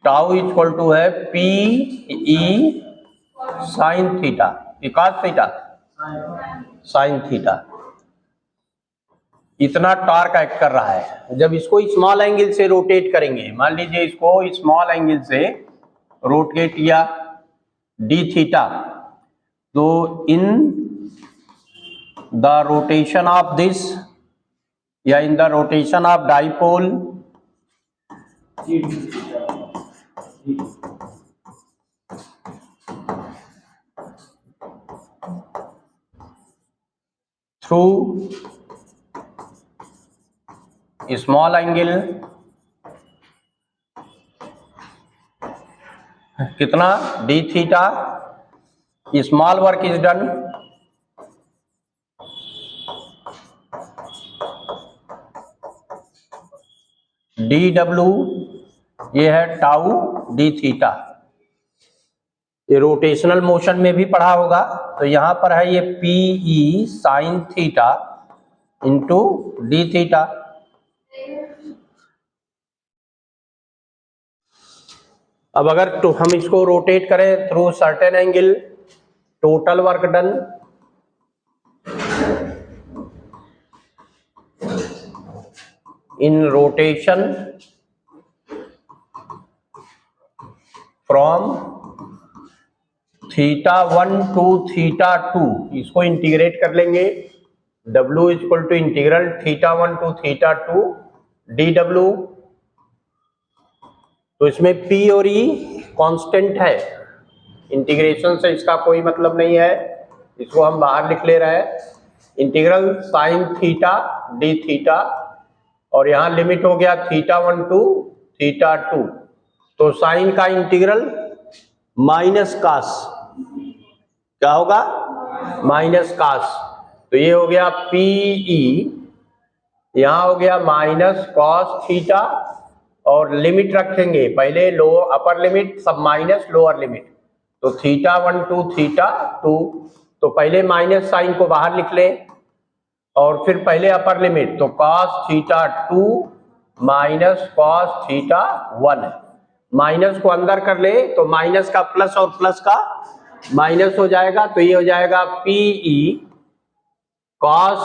Tau equal to है P E sine theta, cos theta sine theta. इतना torque act कर रहा है। जब इसको स्मॉल एंगल से रोटेट करेंगे, मान लीजिए इसको स्मॉल एंगल से रोटेट किया डी थीटा, तो in the rotation of this या in the rotation of dipole through small angle, कितना D theta, small work is done D W, ये है टाउ डी थीटा। ये रोटेशनल मोशन में भी पढ़ा होगा। तो यहां पर है ये P E sine theta into D theta. अब अगर तो हम इसको रोटेट करें through certain angle, total work done in rotation from theta 1 to theta 2, इसको इंटीग्रेट कर लेंगे। W equal to integral theta 1 to theta 2 d डब्ल्यू। तो इसमें P और E कांस्टेंट है, इंटीग्रेशन से इसका कोई मतलब नहीं है, इसको हम बाहर लिख ले रहे हैं। Integral sine theta D theta, और यहाँ लिमिट हो गया थीटा 1 टू थीटा 2। तो साइन का इंटीग्रल माइनस कास, क्या होगा माइनस कास। तो ये हो गया पी ई, यहाँ हो गया माइनस कॉस थीटा, और लिमिट रखेंगे पहले लो अपर लिमिट सब माइनस लोअर लिमिट। तो थीटा 1 टू थीटा 2, तो पहले माइनस साइन को बाहर लिख ले और फिर पहले अपर लिमिट, तो cos theta 2 minus cos theta 1। Minus को अंदर कर ले तो माइनस का प्लस और प्लस का माइनस हो जाएगा। तो ये हो जाएगा P E cos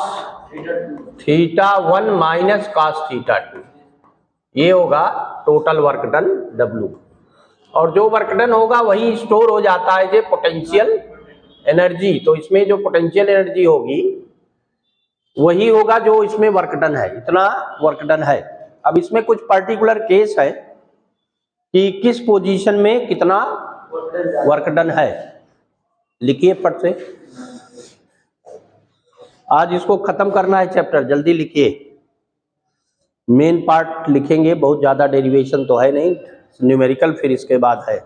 theta 1 minus cos theta 2। ये होगा टोटल वर्क डन W। और जो वर्क डन होगा वही स्टोर हो जाता है जो पोटेंशियल एनर्जी। तो इसमें जो पोटेंशियल एनर्जी होगी वही होगा जो इसमें वर्क डन है, इतना वर्क डन है। अब इसमें कुछ पर्टिकुलर केस है कि किस पोजीशन में कितना वर्क डन है। लिखिए फट से, आज इसको खत्म करना है चैप्टर, जल्दी लिखिए। मेन पार्ट लिखेंगे, बहुत ज्यादा डेरिवेशन तो है नहीं, न्यूमेरिकल फिर इसके बाद है।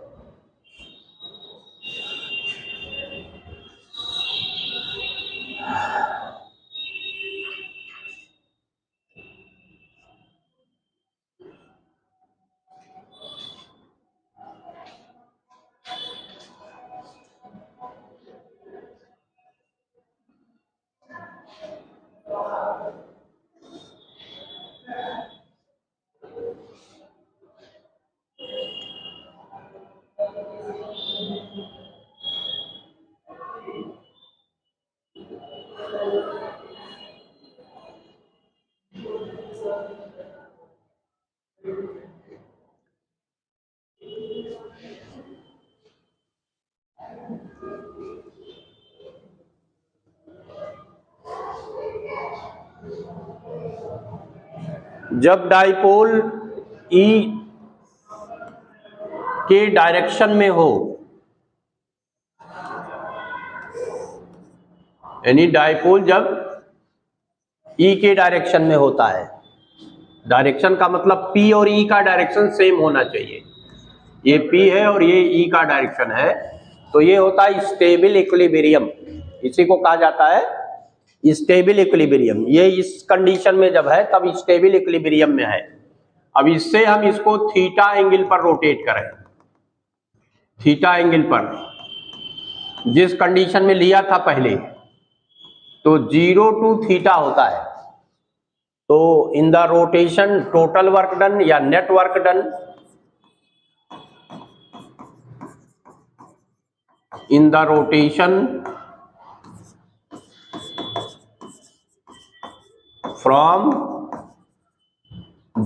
जब डाइपोल E के डायरेक्शन में हो, यानी डाइपोल जब E के डायरेक्शन में होता है, डायरेक्शन का मतलब P और E का डायरेक्शन सेम होना चाहिए। ये P है और ये E का डायरेक्शन है, तो ये होता है स्टेबल इक्विलिब्रियम। इसी को कहा जाता है स्टेबल इक्विलिब्रियम। ये इस कंडीशन में जब है तब स्टेबल इक्विलिब्रियम में है। अब इससे हम इसको थीटा एंगल पर रोटेट करें, थीटा एंगल पर जिस कंडीशन में लिया था पहले, तो 0 टू थीटा होता है। तो in the rotation total work done या net work done in the rotation from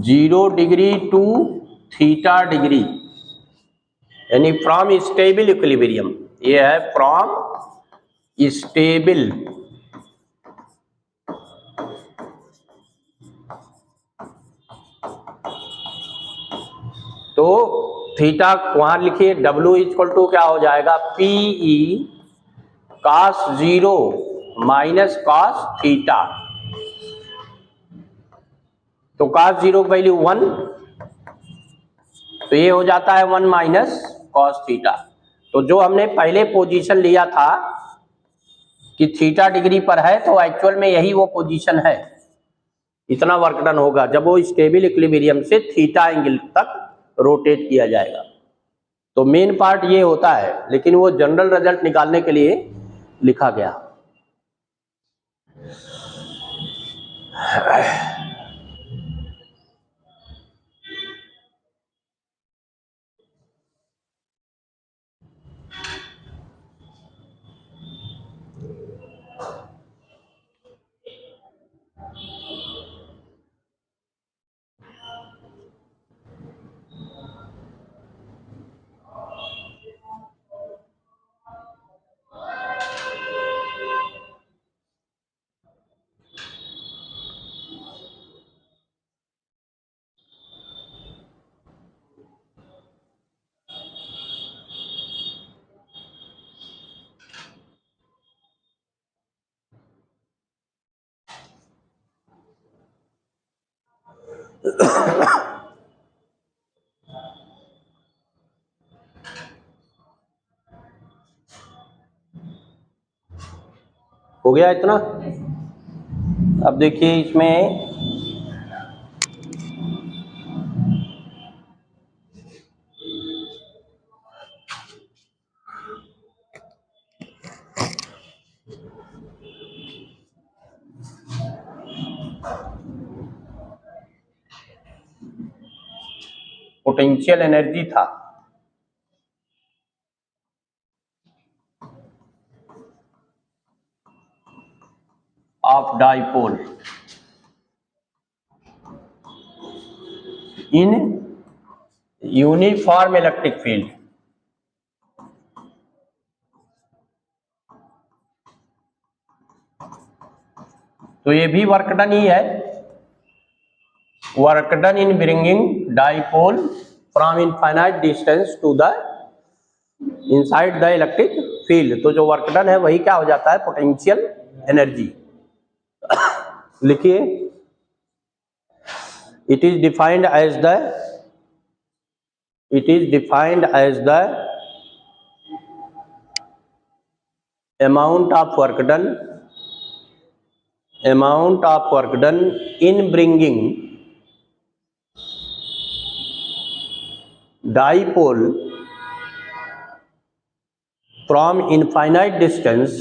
0 degree to theta degree, यानी फ्रॉम स्टेबल इक्विलिब्रियम, ये है फ्रॉम स्टेबल तो थीटा वहां लिखिए, W इक्वल टू क्या हो जाएगा, PE cos 0 minus cos theta. तो cos 0 की वैल्यू 1, तो ये हो जाता है 1 माइनस cos थीटा। तो जो हमने पहले पोजीशन लिया था कि थीटा डिग्री पर है, तो एक्चुअल में यही वो पोजीशन है, इतना वर्क डन होगा जब वो स्टेबल इक्विलिब्रियम से थीटा एंगल तक रोटेट किया जाएगा। तो मेन पार्ट ये होता है, लेकिन वो जनरल रिजल्ट निकालने के लिए लिखा गया। हो गया इतना। अब देखिए इसमें पोटेंशियल एनर्जी था, of dipole in uniform electric field. तो ये भी वर्क डन ही है, work done in bringing dipole from infinite distance to the inside the electric field. तो जो वर्क डन है वही क्या हो जाता है, पोटेंशियल एनर्जी। लिखिए, it is defined as the amount of work done in bringing dipole from infinite distance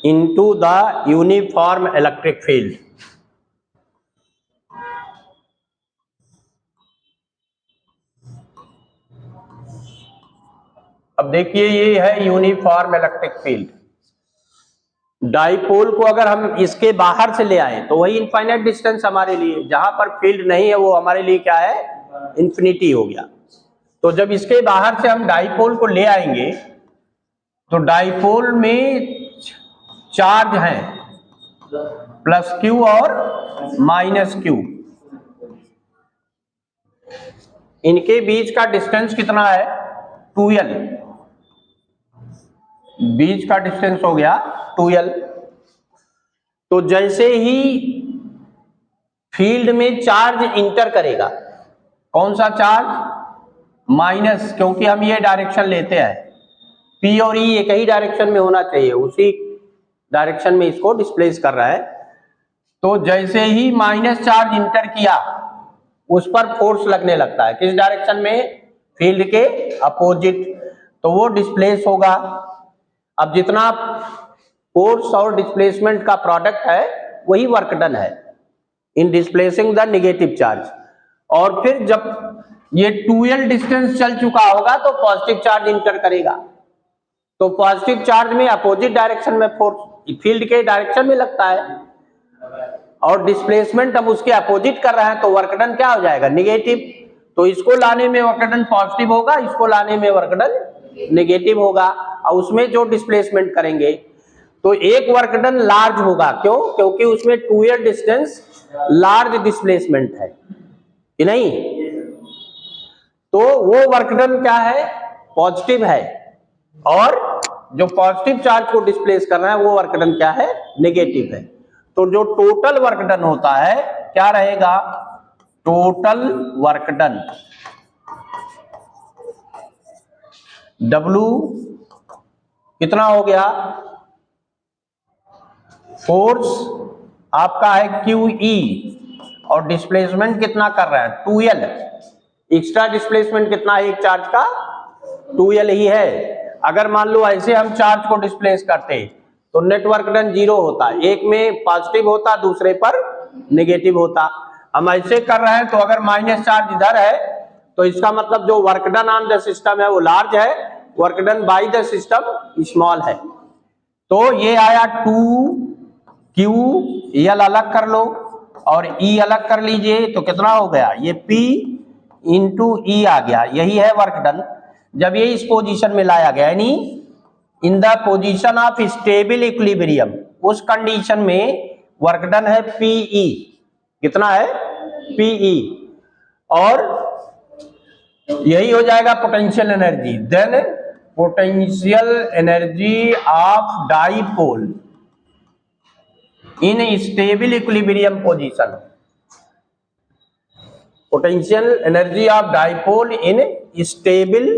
into the uniform electric field। अब देखिए ये है यूनिफॉर्म इलेक्ट्रिक फील्ड। डाइपोल को अगर हम इसके बाहर से ले आए तो वही इनफाइनाइट डिस्टेंस हमारे लिए, जहां पर फील्ड नहीं है वो हमारे लिए क्या है, इंफिनिटी हो गया। तो जब इसके बाहर से हम डाइपोल को ले आएंगे तो डाइपोल में चार्ज है प्लस क्यू और माइनस क्यू, इनके बीच का डिस्टेंस कितना है, 2l, बीच का डिस्टेंस हो गया 2l। तो जैसे ही फील्ड में चार्ज इंटर करेगा, कौन सा चार्ज, माइनस, क्योंकि हम ये डायरेक्शन लेते हैं, P और E एक ही डायरेक्शन में होना चाहिए, उसी डायरेक्शन में इसको डिस्प्लेस कर रहा है। तो जैसे ही माइनस चार्ज इंटर किया उस पर फोर्स लगने लगता है, किस डायरेक्शन में, फील्ड के अपोजिट, तो वो डिस्प्लेस होगा। अब जितना फोर्स और डिस्प्लेसमेंट का प्रोडक्ट है वही वर्क डन है इन डिस्प्लेसिंग द नेगेटिव चार्ज। और फिर जब ये 2l डिस्टेंस चल चुका होगा तो पॉजिटिव चार्ज इंटर करेगा, तो पॉजिटिव चार्ज में अपोजिट डायरेक्शन में फोर्स फील्ड के डायरेक्शन में लगता है, और डिस्प्लेसमेंट हम उसके अपोजिट कर रहे हैं, तो वर्क डन क्या हो जाएगा, नेगेटिव। तो इसको लाने में वर्क डन पॉजिटिव होगा, इसको लाने में वर्क डन नेगेटिव होगा, और उसमें जो डिस्प्लेसमेंट करेंगे तो एक वर्क डन लार्ज होगा। क्यों? क्योंकि उसमें 2l डिस्टेंस लार्ज डिस्प्लेसमेंट है कि नहीं, तो वो वर्क डन क्या है, पॉजिटिव है, और जो पॉजिटिव चार्ज को डिस्प्लेस कर रहा है वो वर्क डन क्या है, नेगेटिव है। तो जो टोटल वर्क डन होता है क्या रहेगा, टोटल वर्क डन W कितना हो गया, फोर्स आपका है QE, और डिस्प्लेसमेंट कितना कर रहा है 2l, एक्स्ट्रा डिस्प्लेसमेंट कितना है एक चार्ज का, 2l ही है। अगर मान लो ऐसे हम चार्ज को डिस्प्लेस करते तो नेट वर्क डन 0 होता, एक में पॉजिटिव होता दूसरे पर नेगेटिव होता। हम ऐसे कर रहे हैं तो अगर माइनस चार्ज इधर है तो इसका मतलब जो work done on the system है वो लार्ज है, work done by the system small है। तो ये आया 2Q, L अलग कर लो और E अलग कर लीजिए, तो कितना हो गया, ये P इंटू E आ गया, यही है वर्क डन। जब ये इस पोजीशन में लाया गया, यानी in the position of stable equilibrium, उस कंडीशन में वर्क डन है PE, कितना है PE, और यही हो जाएगा potential energy. Then potential energy of dipole in stable equilibrium position, potential energy of dipole in stable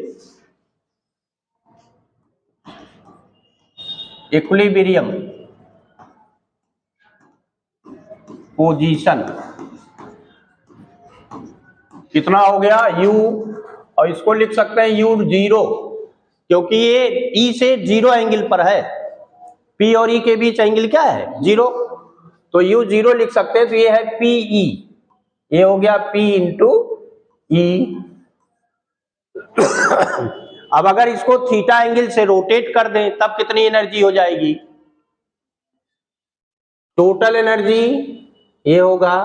equilibrium position कितना हो गया U, और इसको लिख सकते हैं U0, क्योंकि ये E से 0 एंगल पर है, P और E के बीच एंगल क्या है 0, तो U0 लिख सकते हैं, तो ये है PE, ये हो गया P इंटू E। अब अगर इसको थीटा एंगल से रोटेट कर दें तब कितनी एनर्जी हो जाएगी, टोटल एनर्जी ये होगा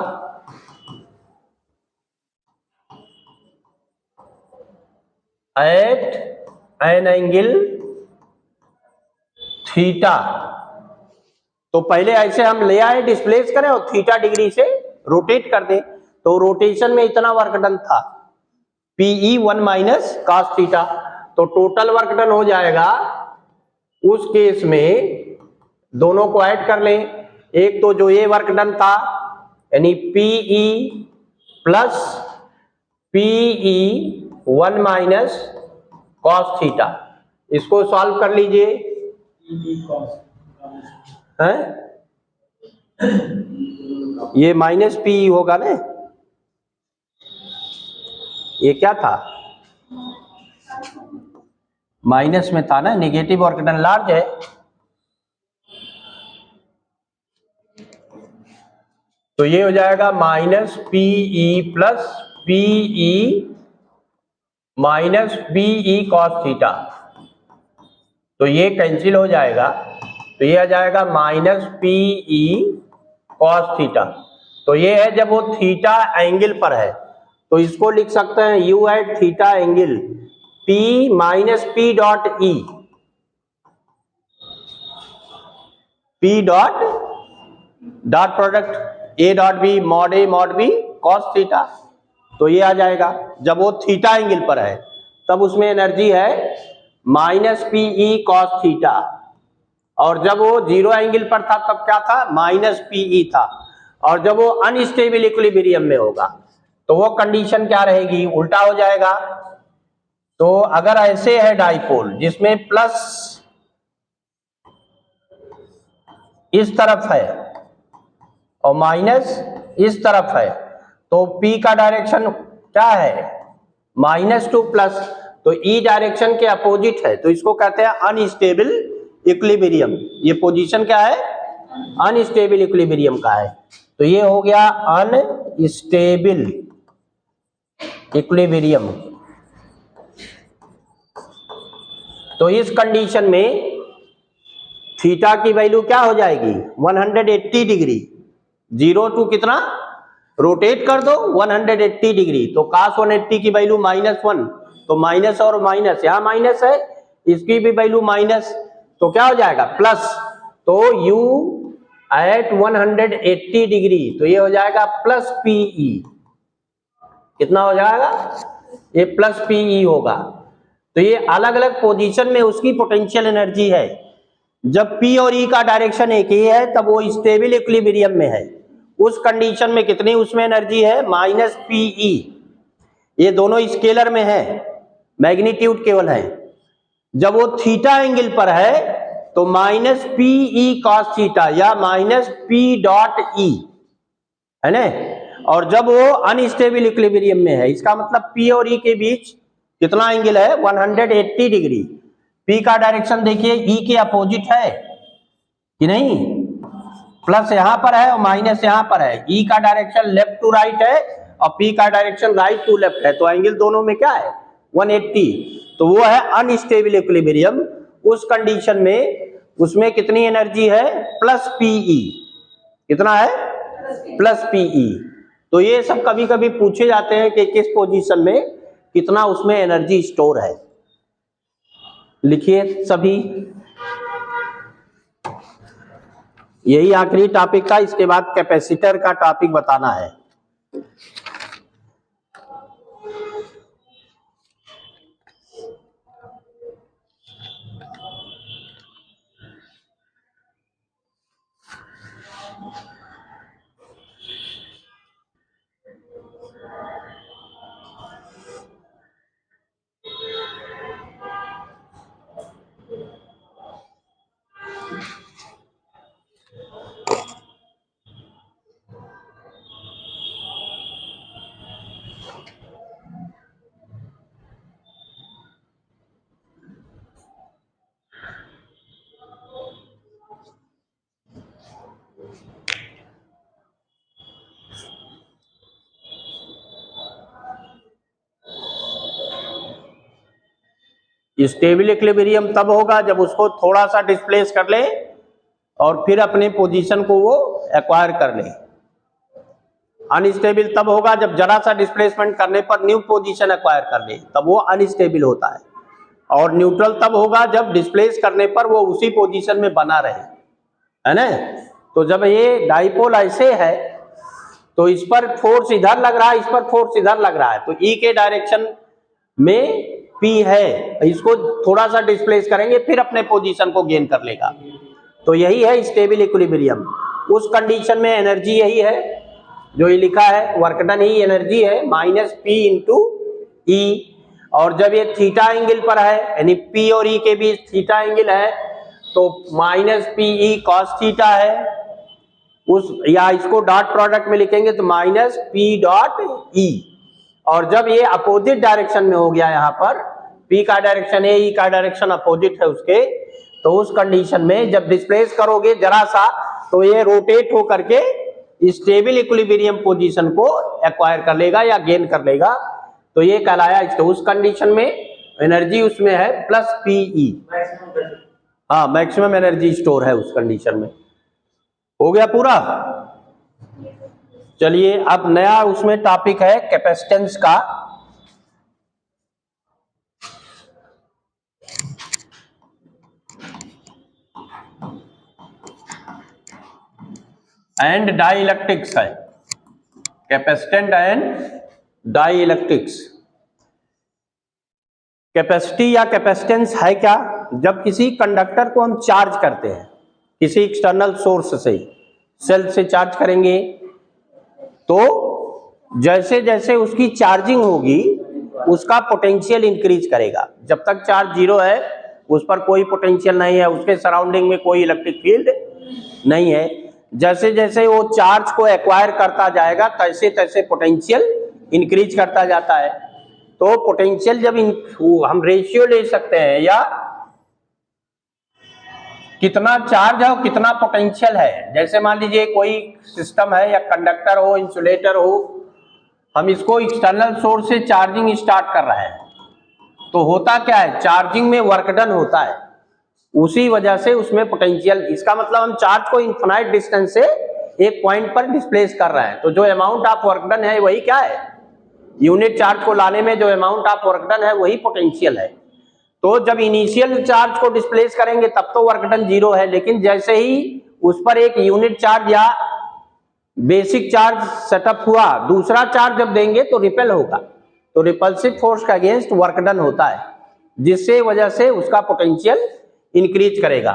एट एन एंगल थीटा। तो पहले ऐसे हम ले आए, डिस्प्लेस करें और थीटा डिग्री से रोटेट कर दें, तो रोटेशन में इतना वर्क डन था PE 1 माइनस cos थीटा। तो टोटल वर्क डन हो जाएगा, उस केस में दोनों को ऐड कर लें, एक तो जो ये वर्क डन था यानी PE plus PE 1 minus cos theta, इसको सॉल्व कर लीजिए, है ये माइनस PE होगा ना, ये क्या था माइनस में था ना, नेगेटिव वर्क डन लार्ज है, तो ये हो जाएगा minus PE plus PE minus BE cos theta, तो ये कैंसिल हो जाएगा, तो ये आ जाएगा माइनस PE cos थीटा। तो ये है जब वो थीटा एंगल पर है, तो इसको लिख सकते हैं U at theta angle P minus P dot E, P dot dot product A dot B mod A mod B cos theta. तो ये आ जाएगा जब वो थीटा एंगल पर है तब उसमें एनर्जी है माइनस PE cos थीटा, और जब वो 0 एंगल पर था तब क्या था, माइनस PE था, और जब वो अनस्टेबल इक्विलिब्रियम में होगा तो वो कंडीशन क्या रहेगी, उल्टा हो जाएगा। तो अगर ऐसे है डाइपोल जिसमें प्लस इस तरफ है और माइनस इस तरफ है, तो P का डायरेक्शन क्या है माइनस टू प्लस, तो E डायरेक्शन के अपोजिट है, तो इसको कहते हैं अनस्टेबल इक्विलिब्रियम। ये पोजीशन क्या है अनस्टेबल इक्विलिब्रियम का है। तो ये हो गया अनस्टेबल इक्विलिब्रियम। तो इस कंडीशन में थीटा की वैल्यू क्या हो जाएगी 180 डिग्री, 0 टू कितना रोटेट कर दो 180 डिग्री, तो cos 180 की वैल्यू -1, तो माइनस और माइनस, यहां माइनस है, इसकी भी वैल्यू माइनस, तो क्या हो जाएगा प्लस, तो u एट 180 डिग्री, तो ये हो जाएगा प्लस PE। कितना हो जाएगा, ये प्लस PE होगा। तो ये अलग अलग पोजीशन में उसकी पोटेंशियल एनर्जी है। जब P और E का डायरेक्शन एक ही है तब वो स्टेबल इक्विलिब्रियम में है। उस कंडीशन में कितनी उसमें एनर्जी है -PE। ये दोनों स्केलर में है, मैग्नीट्यूड केवल है। जब वो थीटा एंगल पर है तो -PE cos थीटा या -P.E है ना। और जब वो अनस्टेबल इक्विलिब्रियम में है, इसका मतलब P और E के बीच कितना एंगल है 180 डिग्री। P का डायरेक्शन देखिए E के अपोजिट है कि नहीं, प्लस यहां पर है और माइनस यहां पर है। E का डायरेक्शन लेफ्ट टू राइट है और P का डायरेक्शन राइट टू लेफ्ट है, तो एंगल दोनों में क्या है 180। तो वो है अनस्टेबल इक्विलिब्रियम। उस कंडीशन में उसमें कितनी एनर्जी है +PE। कितना है +PE। तो ये सब कभी कभी पूछे जाते हैं कि किस पोजीशन में कितना उसमें एनर्जी स्टोर है। लिखिए सभी, यही आखिरी टॉपिक था, इसके बाद कैपेसिटर का टॉपिक बताना है। स्टेबल इक्विलिब्रियम तब होगा जब उसको थोड़ा सा डिस्प्लेस कर ले और फिर अपने पोजीशन को वो एक्वायर कर ले। अनस्टेबल तब होगा जब जरा सा डिस्प्लेसमेंट करने पर न्यू पोजीशन एक्वायर कर ले, तब वो अनस्टेबल होता है। और न्यूट्रल तब होगा जब डिस्प्लेस करने पर वो उसी पोजीशन में बना रहे, है ना। तो जब ये डाइपोल ऐसे है तो इस पर फोर्स इधर लग रहा है, इस पर फोर्स इधर लग रहा है, तो E के डायरेक्शन में P है, इसको थोड़ा सा डिस्प्लेस करेंगे फिर अपने पोजीशन को गेन कर लेगा। तो यही है स्टेबल इक्विलिब्रियम। उस कंडीशन में एनर्जी यही है जो ये लिखा है, वर्क डन ही एनर्जी है -P × E। और जब ये थीटा एंगल पर है, यानी P और E के बीच थीटा एंगल है, तो -PE cos थीटा है उस, या इसको डॉट प्रोडक्ट में लिखेंगे तो -P.E। और जब ये अपोजिट डायरेक्शन में हो गया, यहाँ पर P का डायरेक्शन है, E का डायरेक्शन अपोजिट है उसके, तो उस कंडीशन में जब डिस्प्लेस करोगे जरा सा तो ये रोटेट हो करके स्टेबल इक्विलिब्रियम पोजीशन को एक्वायर कर लेगा या गेन कर लेगा, तो ये कहलाया। तो उस कंडीशन में एनर्जी उसमें है +PE। हाँ, मैक्सिमम एनर्जी स्टोर है उस कंडीशन में। हो गया पूरा। चलिए अब नया उसमें टॉपिक है कैपेसिटेंस का। एंड डाई इलेक्ट्रिक्स है, capacitance and dielectrics. Capacity या कैपेसिटेंस है क्या, जब किसी कंडक्टर को हम चार्ज करते हैं किसी एक्सटर्नल सोर्स से, सेल से चार्ज करेंगे, तो जैसे जैसे उसकी चार्जिंग होगी उसका पोटेंशियल इंक्रीज करेगा। जब तक चार्ज 0 है उस पर कोई पोटेंशियल नहीं है, उसके सराउंडिंग में कोई इलेक्ट्रिक फील्ड नहीं है। जैसे जैसे वो चार्ज को एक्वायर करता जाएगा तैसे तैसे पोटेंशियल इंक्रीज करता जाता है। तो पोटेंशियल जब हम रेशियो ले सकते हैं या कितना चार्ज है और कितना पोटेंशियल है। जैसे मान लीजिए कोई सिस्टम है या कंडक्टर हो, इंसुलेटर हो, हम इसको एक्सटर्नल सोर्स से चार्जिंग स्टार्ट कर रहे हैं, तो होता क्या है, चार्जिंग में वर्क डन होता है, उसी वजह से उसमें पोटेंशियल, इसका मतलब हम चार्ज को इनफाइनाइट डिस्टेंस से एक पॉइंट पर डिस्प्लेस कर रहे हैं, तो जो अमाउंट ऑफ वर्क डन है वही क्या है, यूनिट चार्ज को लाने में जो अमाउंट ऑफ वर्क डन है वही पोटेंशियल है। तो जब इनिशियल चार्ज को डिस्प्लेस करेंगे तब तो वर्क डन 0 है, लेकिन जैसे ही उस पर एक यूनिट चार्ज या बेसिक चार्ज सेटअप हुआ, दूसरा चार्ज जब देंगे तो रिपेल होगा, तो रिपल्सिव फोर्स का अगेंस्ट वर्क डन होता है, जिससे वजह से उसका पोटेंशियल इंक्रीज करेगा।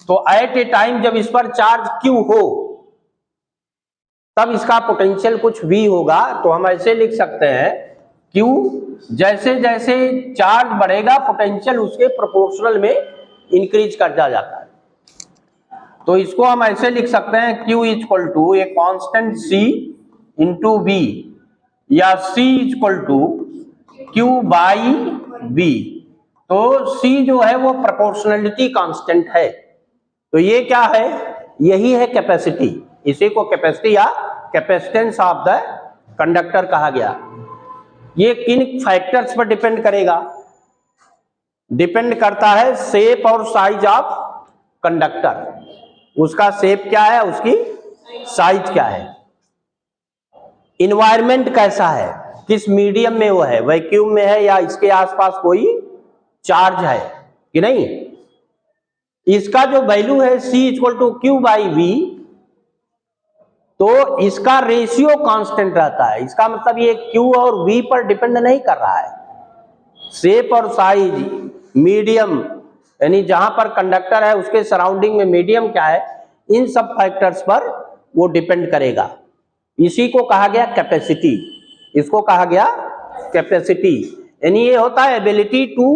तो एट ए टाइम जब इस पर चार्ज Q हो तब इसका पोटेंशियल कुछ V होगा, तो हम ऐसे लिख सकते हैं Q, जैसे जैसे चार्ज बढ़ेगा पोटेंशियल उसके प्रोपोर्शनल में इंक्रीज करता जाता है। तो इसको हम ऐसे लिख सकते हैं Q equal to a constant C into V, या C equal to Q by V। तो C जो है वो प्रोपोर्शनलिटी कांस्टेंट है, तो ये क्या है, यही है कैपेसिटी, इसी को कैपेसिटी या कैपेसिटेंस ऑफ द कंडक्टर कहा गया। ये किन फैक्टर्स पर डिपेंड करेगा, डिपेंड करता है शेप और साइज ऑफ कंडक्टर, उसका शेप क्या है, उसकी साइज क्या है, इन्वायरमेंट कैसा है, किस मीडियम में वो है, वैक्यूम में है या इसके आसपास कोई चार्ज है कि नहीं। इसका जो वैल्यू है C equal to Q by V, तो इसका रेशियो कांस्टेंट रहता है, इसका मतलब ये Q और V पर डिपेंड नहीं कर रहा है, शेप और साइज, मीडियम, यानी जहां पर कंडक्टर है उसके सराउंडिंग में मीडियम क्या है, इन सब फैक्टर्स पर वो डिपेंड करेगा। इसी को कहा गया कैपेसिटी, इसको कहा गया कैपेसिटी, यानी ये होता है ability to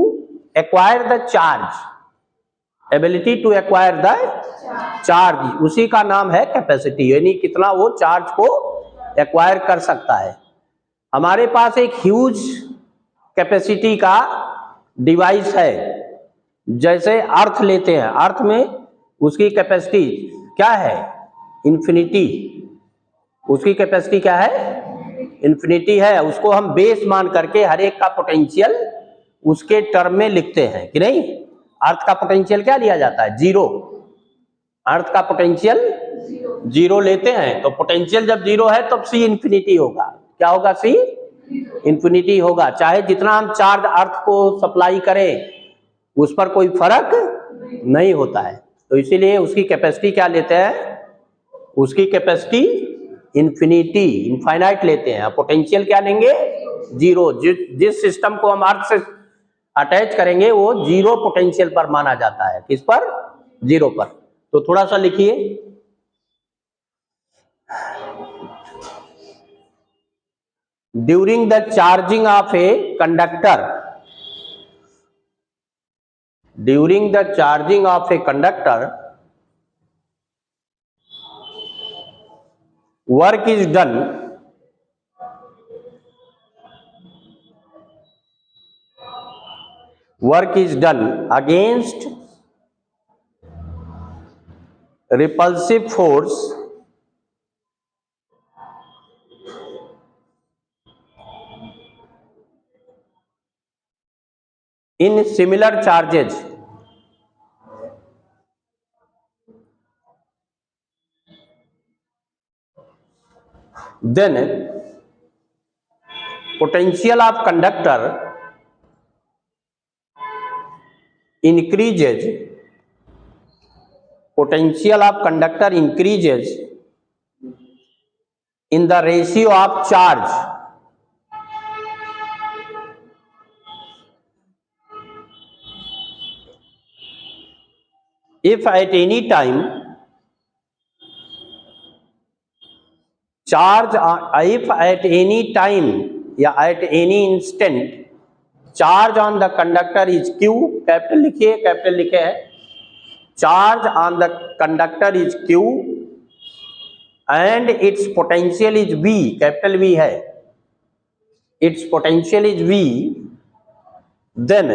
acquire the charge, ability to acquire the charge, उसी का नाम है कैपेसिटी, यानी कितना वो चार्ज को एक्वायर कर सकता है। हमारे पास एक ह्यूज कैपेसिटी का डिवाइस है, जैसे अर्थ लेते हैं, अर्थ में उसकी कैपेसिटी क्या है, इन्फिनिटी, उसकी कैपेसिटी क्या है, इन्फिनिटी है, उसको हम बेस मान करके हर एक का पोटेंशियल उसके टर्म में लिखते हैं कि नहीं। अर्थ का पोटेंशियल क्या लिया जाता है, 0, अर्थ का पोटेंशियल 0 लेते हैं, तो पोटेंशियल जब 0 है तब C इन्फिनिटी होगा, क्या होगा, C इन्फिनिटी होगा, चाहे जितना हम चार्ज अर्थ को सप्लाई करें उस पर कोई फर्क नहीं होता है। तो इसीलिए उसकी कैपेसिटी क्या लेते हैं, उसकी कैपेसिटी इन्फिनिटी, इनफाइनाइट लेते हैं, पोटेंशियल क्या लेंगे, 0, जिस सिस्टम को हम अर्थ से अटैच करेंगे वो 0 पोटेंशियल पर माना जाता है, किस पर, 0 पर। तो थोड़ा सा लिखिए, during the charging of a conductor, during the charging of a conductor work is done against repulsive force in similar charges, then potential of conductor increases, potential of conductor increases in the ratio of charge if at any time charge, if at any time या at any instant charge on the conductor is Q, capital लिखिए, capital लिखे है, charge on the conductor is Q and its potential is V, capital V है, its potential is V, then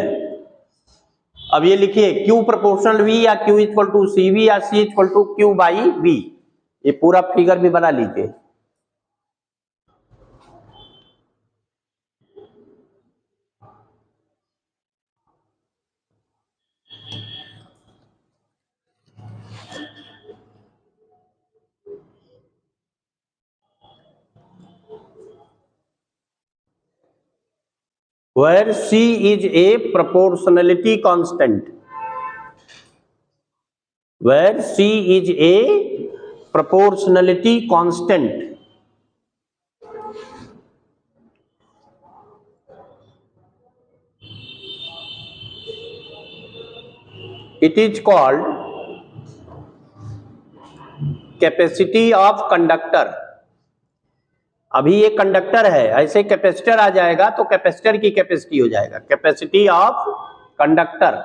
अब ये लिखिए Q proportional V या Q equal to CV या C equal to Q by V, ये पूरा figure भी बना लीजिए। Where C is a proportionality constant, where C is a proportionality constant, it is called capacity of conductor। अभी ये conductor है, ऐसे कैपेसिटर आ जाएगा तो कैपेसिटर की कैपेसिटी हो जाएगा, capacity of conductor.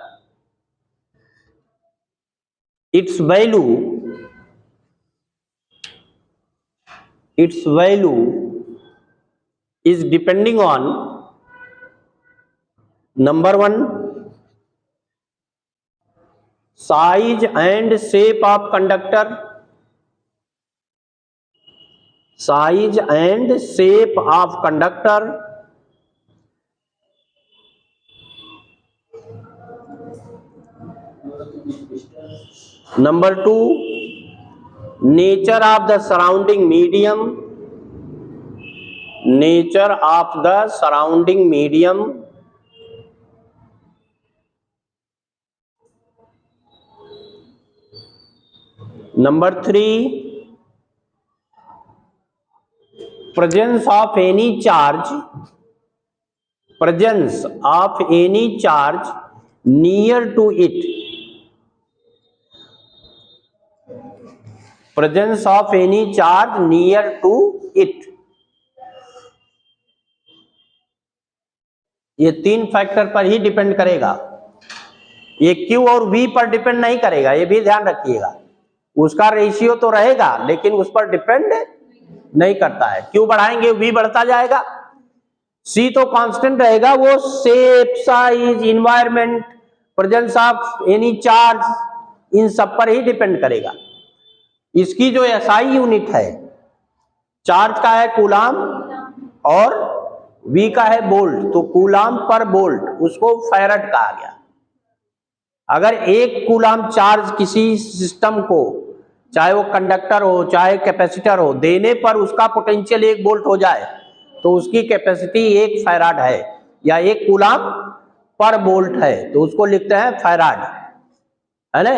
It's value is depending on number 1 size and shape of conductor, size and shape of conductor, number 2 nature of the surrounding medium, nature of the surrounding medium, number 3 presence of any charge, presence of any charge near to it, presence of any charge near to it। ये 3 factor पर ही depend करेगा, ये Q और V पर depend नहीं करेगा, ये भी ध्यान रखिएगा। उसका रेशियो तो रहेगा लेकिन उस पर डिपेंड नहीं करता है। Q बढ़ाएंगे V बढ़ता जाएगा, C तो कांस्टेंट रहेगा, वो shape, size, environment, presence of any charge, इन सब पर ही डिपेंड करेगा। इसकी जो SI यूनिट है, चार्ज का है कूलाम और V का है बोल्ट, तो कूलाम पर बोल्ट, उसको फैराड कहा गया। अगर एक कूलाम चार्ज किसी सिस्टम को, चाहे वो कंडक्टर हो चाहे कैपेसिटर हो, देने पर उसका पोटेंशियल 1 वोल्ट हो जाए तो उसकी कैपेसिटी 1 फैराड है या 1 कूलाम पर वोल्ट है, तो उसको लिखते हैं फैराड, है ना,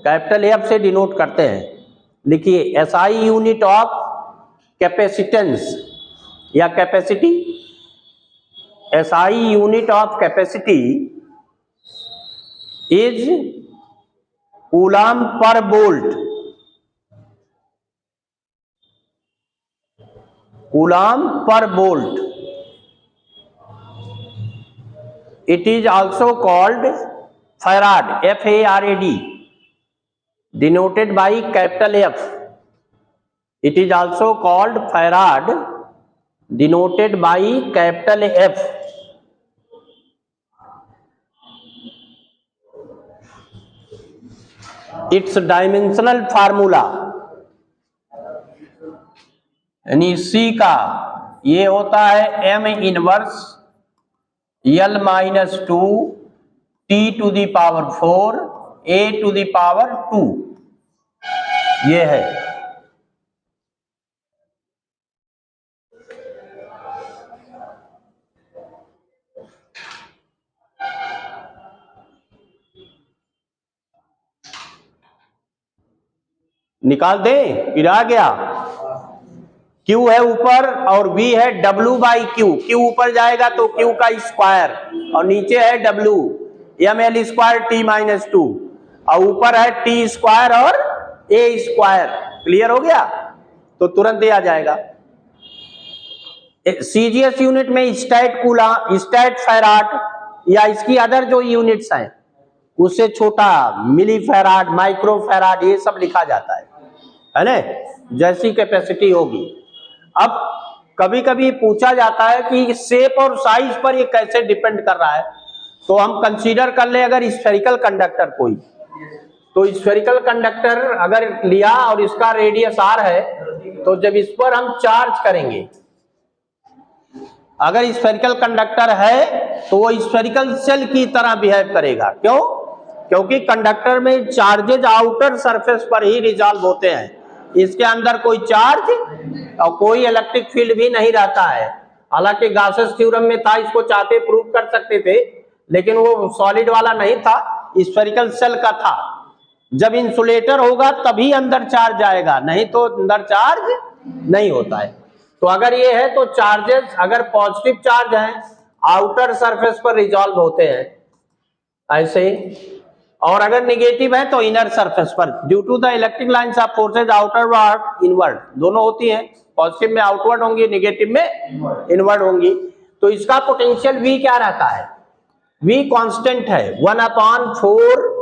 कैपिटल F से डिनोट करते हैं। लिखिए SI यूनिट ऑफ कैपेसिटेंस या capacity, SI unit of capacity is coulomb पर वोल्ट, कूलाम पर volt. It is also called farad, FARAD, denoted by capital F। It is also called farad, denoted by capital F। Its dimensional formula यानी C का ये होता है M inverse L minus 2 T to the power 4 A to the power 2, ये है। निकाल दें, गिरा गया। Q है ऊपर और V है W बाई Q, Q ऊपर जाएगा तो Q का स्क्वायर और नीचे है W, ML square T minus 2 और ऊपर है T स्क्वायर और A स्क्वायर। क्लियर हो गया? तो तुरंत ये आ जाएगा। CGS यूनिट में स्टैट कूलाम, स्टैट फैराड या इसकी अदर जो यूनिट्स हैं उससे छोटा मिली फैराड, माइक्रो फैराड, ये सब लिखा जाता है ना, जैसी कैपेसिटी होगी। अब कभी कभी पूछा जाता है कि शेप और साइज पर ये कैसे डिपेंड कर रहा है, तो हम कंसीडर कर ले अगर स्फेरिकल कंडक्टर कोई, तो स्फेरिकल कंडक्टर अगर लिया और इसका रेडियस r है, तो जब इस पर हम चार्ज करेंगे, अगर स्फेरिकल कंडक्टर है तो वो स्फेरिकल सेल की तरह बिहेव करेगा। क्यों? क्योंकि कंडक्टर में चार्जेज आउटर सरफेस पर ही रिजॉल्व होते हैं, इसके अंदर कोई चार्ज और कोई इलेक्ट्रिक फील्ड भी नहीं रहता है। हालांकि गॉसेस थ्योरम में था, इसको चाहते प्रूव कर सकते थे, लेकिन वो सॉलिड वाला नहीं था, स्फेरिकल सेल का था। जब इंसुलेटर होगा तभी अंदर चार्ज आएगा, नहीं तो अंदर चार्ज नहीं होता है। तो अगर ये है तो चार्जेस अगर पॉजिटिव चार्ज हैं आउटर सरफेस पर रिजॉल्व होते हैं ऐसे, और अगर नेगेटिव है तो इनर सरफेस पर, due to the electric lines of forces outward inward, दोनों होती हैं, पॉजिटिव में आउटवर्ड होंगी, नेगेटिव में इनवर्ड होंगी। तो इसका पोटेंशियल V क्या रहता है? V कांस्टेंट है 1/4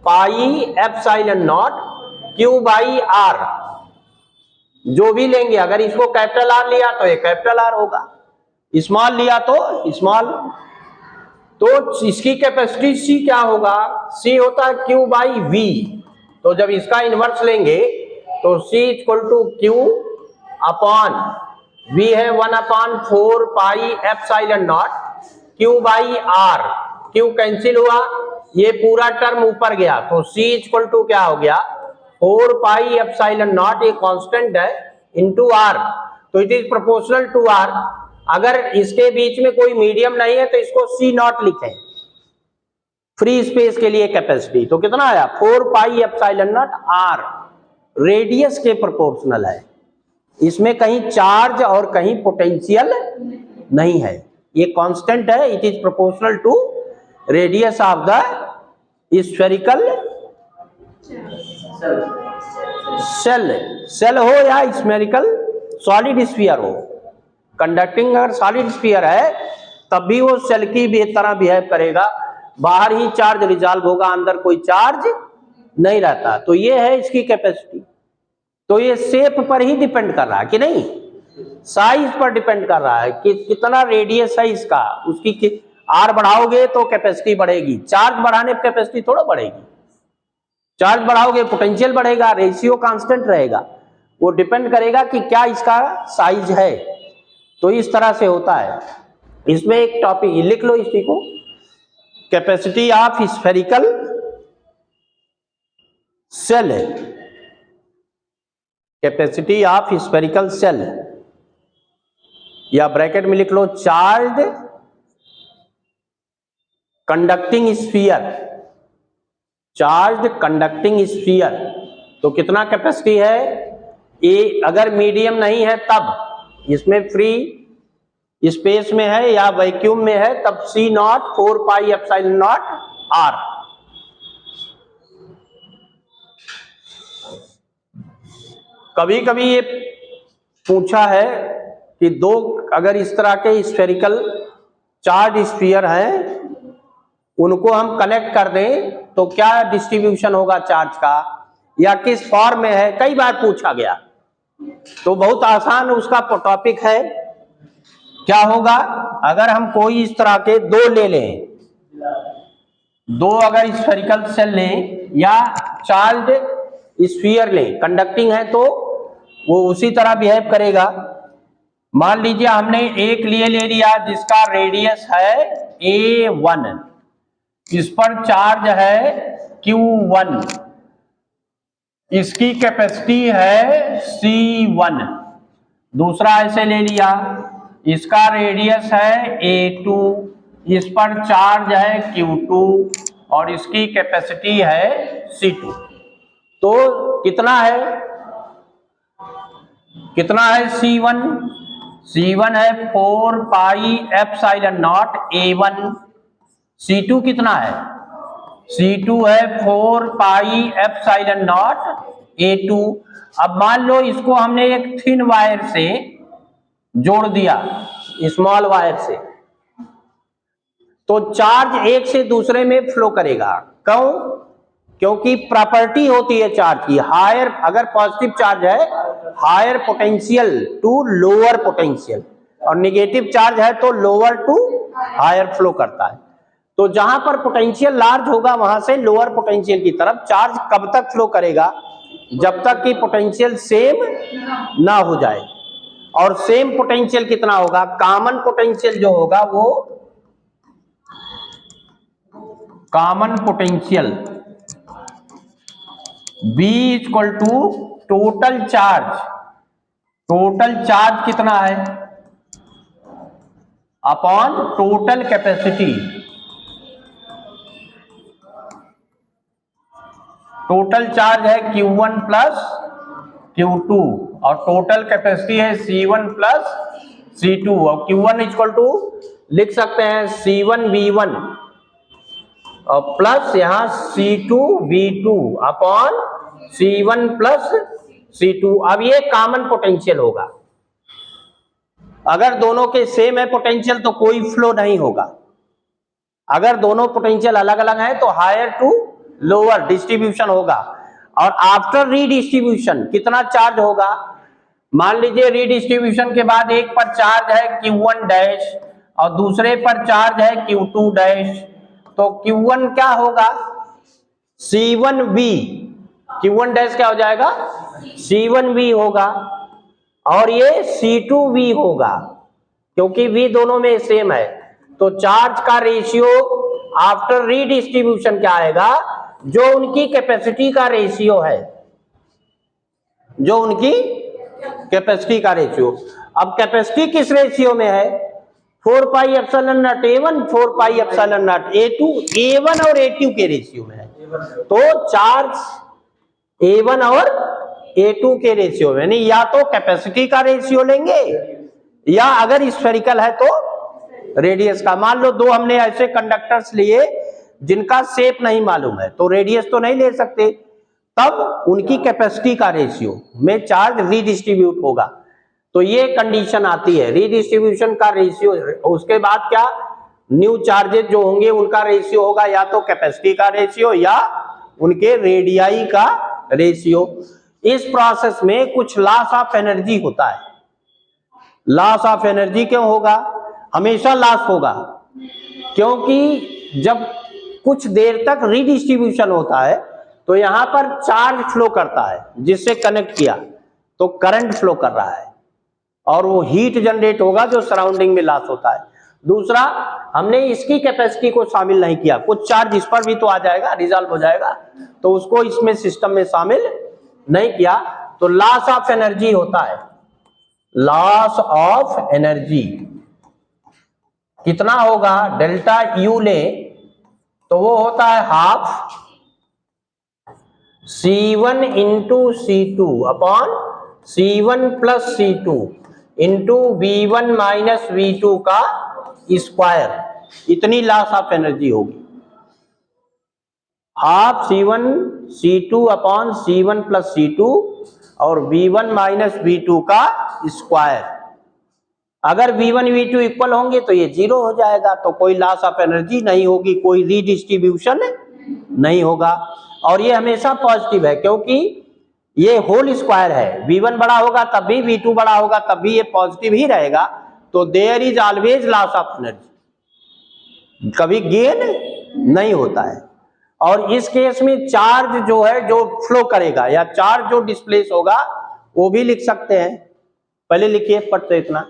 pi epsilon naught Q by R। जो भी लेंगे, अगर इसको कैपिटल R लिया तो ये कैपिटल R होगा, स्मॉल लिया तो स्मॉल। तो इसकी कैपेसिटी C क्या होगा? C होता है Q बाई V। तो जब इसका इनवर्स लेंगे तो C equal to Q upon V है 1/4 pi epsilon naught Q by R। Q cancel हुआ, ये पूरा टर्म ऊपर गया, तो C इक्वल टू क्या हो गया? 4 पाई एप्सिलॉन नॉट, ये कांस्टेंट है, इनटू R। तो it is proportional to R। अगर इसके बीच में कोई मीडियम नहीं है तो इसको C नॉट लिखें, फ्री स्पेस के लिए कैपेसिटी। तो कितना आया? 4 pi epsilon not R, radius के प्रोपोर्शनल है, इसमें कहीं चार्ज और कहीं पोटेंशियल नहीं है, ये कांस्टेंट है, it is proportional to radius of the spherical shell. Shell हो या स्फेरिकल सॉलिड स्फीयर हो, कंडक्टिंग अगर सॉलिड स्फीयर है तब भी वो सेल की भी तरह बिहेव करेगा, बाहर ही चार्ज रिजॉल्व होगा, अंदर कोई चार्ज नहीं रहता। तो ये है इसकी कैपेसिटी। तो ये शेप पर ही डिपेंड कर रहा है कि नहीं, साइज पर डिपेंड कर रहा है कि कितना रेडियस है इसका, उसकी R बढ़ाओगे तो कैपेसिटी बढ़ेगी, चार्ज बढ़ाने पर कैपेसिटी थोड़ा बढ़ेगी, चार्ज बढ़ाओगे पोटेंशियल बढ़ेगा, रेशियो कांस्टेंट रहेगा, वो डिपेंड करेगा कि क्या इसका साइज है। तो इस तरह से होता है। इसमें एक टॉपिक लिख लो इसी को, capacity of spherical shell, capacity of spherical shell, या ब्रैकेट में लिख लो charge conducting sphere, charge conducting sphere. तो कितना कैपेसिटी है? ए अगर मीडियम नहीं है तब, इसमें फ्री स्पेस में है या वैक्यूम में है तब C not 4 pi epsilon not R। कभी कभी ये पूछा है कि दो अगर इस तरह के स्फेरिकल चार्ज स्फीयर हैं, उनको हम कनेक्ट कर दें तो क्या डिस्ट्रीब्यूशन होगा चार्ज का, या किस फॉर्म में है, कई बार पूछा गया। तो बहुत आसान उसका टॉपिक है। क्या होगा अगर हम कोई इस तरह के दो ले लें, दो अगर स्फेरिकल सेल लें या चार्ज स्फीयर लें, कंडक्टिंग है तो वो उसी तरह बिहेव करेगा। मान लीजिए हमने एक ले लिया जिसका रेडियस है A1, इस पर चार्ज है Q1, इसकी कैपेसिटी है C1। दूसरा ऐसे ले लिया, इसका रेडियस है A2, इस पर चार्ज है Q2 और इसकी कैपेसिटी है C2। तो कितना है C1? C1 है 4 pi epsilon not A1। C2 कितना है? C2 है 4 पाई एप्सिलॉन नॉट A2। अब मान लो इसको हमने एक थिन वायर से जोड़ दिया, स्मॉल वायर से, तो चार्ज एक से दूसरे में फ्लो करेगा। क्यों? क्योंकि प्रॉपर्टी होती है चार्ज की, हायर अगर पॉजिटिव चार्ज है higher potential to lower potential, और नेगेटिव चार्ज है तो लोअर टू हायर फ्लो करता है। तो जहां पर पोटेंशियल लार्ज होगा वहां से लोअर पोटेंशियल की तरफ चार्ज कब तक फ्लो करेगा, जब तक कि पोटेंशियल सेम ना हो जाए। और सेम पोटेंशियल कितना होगा, कॉमन पोटेंशियल जो होगा वो common potential B equal to total charge, total charge कितना है upon total capacity. Total charge है Q1 प्लस Q2 और टोटल कैपेसिटी है C1 प्लस C2 और Q1 इक्वल टू लिख सकते हैं C1V1 और प्लस यहां C2V2 upon C1 plus C2। अब ये कॉमन पोटेंशियल होगा। अगर दोनों के सेम है पोटेंशियल तो कोई फ्लो नहीं होगा। अगर दोनों पोटेंशियल अलग अलग है तो हायर टू लोअर डिस्ट्रीब्यूशन होगा। और आफ्टर रीडिस्ट्रीब्यूशन कितना चार्ज होगा, मान लीजिए रीडिस्ट्रीब्यूशन के बाद एक पर चार्ज है Q1 डैश और दूसरे पर चार्ज है Q2 डैश, तो Q1 क्या होगा C1V, Q1 डैश क्या हो जाएगा C1V होगा और ये C2V होगा क्योंकि V दोनों में सेम है। तो चार्ज का रेशियो आफ्टर रीडिस्ट्रीब्यूशन क्या आएगा, जो उनकी कैपेसिटी का रेशियो है, जो उनकी कैपेसिटी का रेशियो। अब कैपेसिटी किस रेशियो में है, 4 pi epsilon not A1 4 pi epsilon not A2, A1 और A2 के रेशियो में है। तो चार्ज A1 और A2 के रेशियो में, नहीं या तो कैपेसिटी का रेशियो लेंगे या अगर स्फेरिकल है तो रेडियस का। मान लो दो हमने ऐसे कंडक्टर्स लिए जिनका शेप नहीं मालूम है तो रेडियस तो नहीं ले सकते, तब उनकी कैपेसिटी का रेशियो में चार्ज रीडिस्ट्रीब्यूट होगा। तो ये कंडीशन आती है रीडिस्ट्रीब्यूशन का रेशियो। उसके बाद क्या, न्यू चार्जेस जो होंगे उनका रेशियो होगा या तो कैपेसिटी का रेशियो या उनके रेडियाई का रेशियो। इस प्रोसेस में कुछ लॉस ऑफ एनर्जी होता है। लॉस ऑफ एनर्जी क्यों होगा, हमेशा लॉस होगा क्योंकि जब कुछ देर तक रीडिस्ट्रीब्यूशन होता है तो यहां पर चार्ज फ्लो करता है जिससे कनेक्ट किया तो करंट फ्लो कर रहा है और वो हीट जनरेट होगा जो सराउंडिंग में लॉस होता है। दूसरा, हमने इसकी कैपेसिटी को शामिल नहीं किया, कुछ चार्ज इस पर भी तो आ जाएगा, रिजॉल्व हो जाएगा, तो उसको इसमें सिस्टम में शामिल नहीं किया, तो लॉस ऑफ एनर्जी होता है। लॉस ऑफ एनर्जी कितना होगा, डेल्टा यू ले तो वो होता है half C1 into C2 upon C1 plus C2 into V1 minus V2 का स्क्वायर, इतनी लॉस ऑफ एनर्जी होगी। Half C1 C2 upon C1 plus C2 और V1 माइनस V2 का स्क्वायर। अगर V1 V2 इक्वल होंगे तो ये जीरो हो जाएगा, तो कोई लॉस ऑफ एनर्जी नहीं होगी, कोई रीडिस्ट्रीब्यूशन नहीं होगा। और ये हमेशा पॉजिटिव है क्योंकि ये होल स्क्वायर है, V1 बड़ा होगा तब भी V2 बड़ा होगा तब भी ये पॉजिटिव ही रहेगा। तो there is always loss of energy, कभी गेन नहीं होता है। और इस केस में चार्ज जो है जो फ्लो करेगा या चार्ज जो डिस्प्लेस होगा वो भी लिख सकते हैं। पहले लिखिए पढ़ते इतना,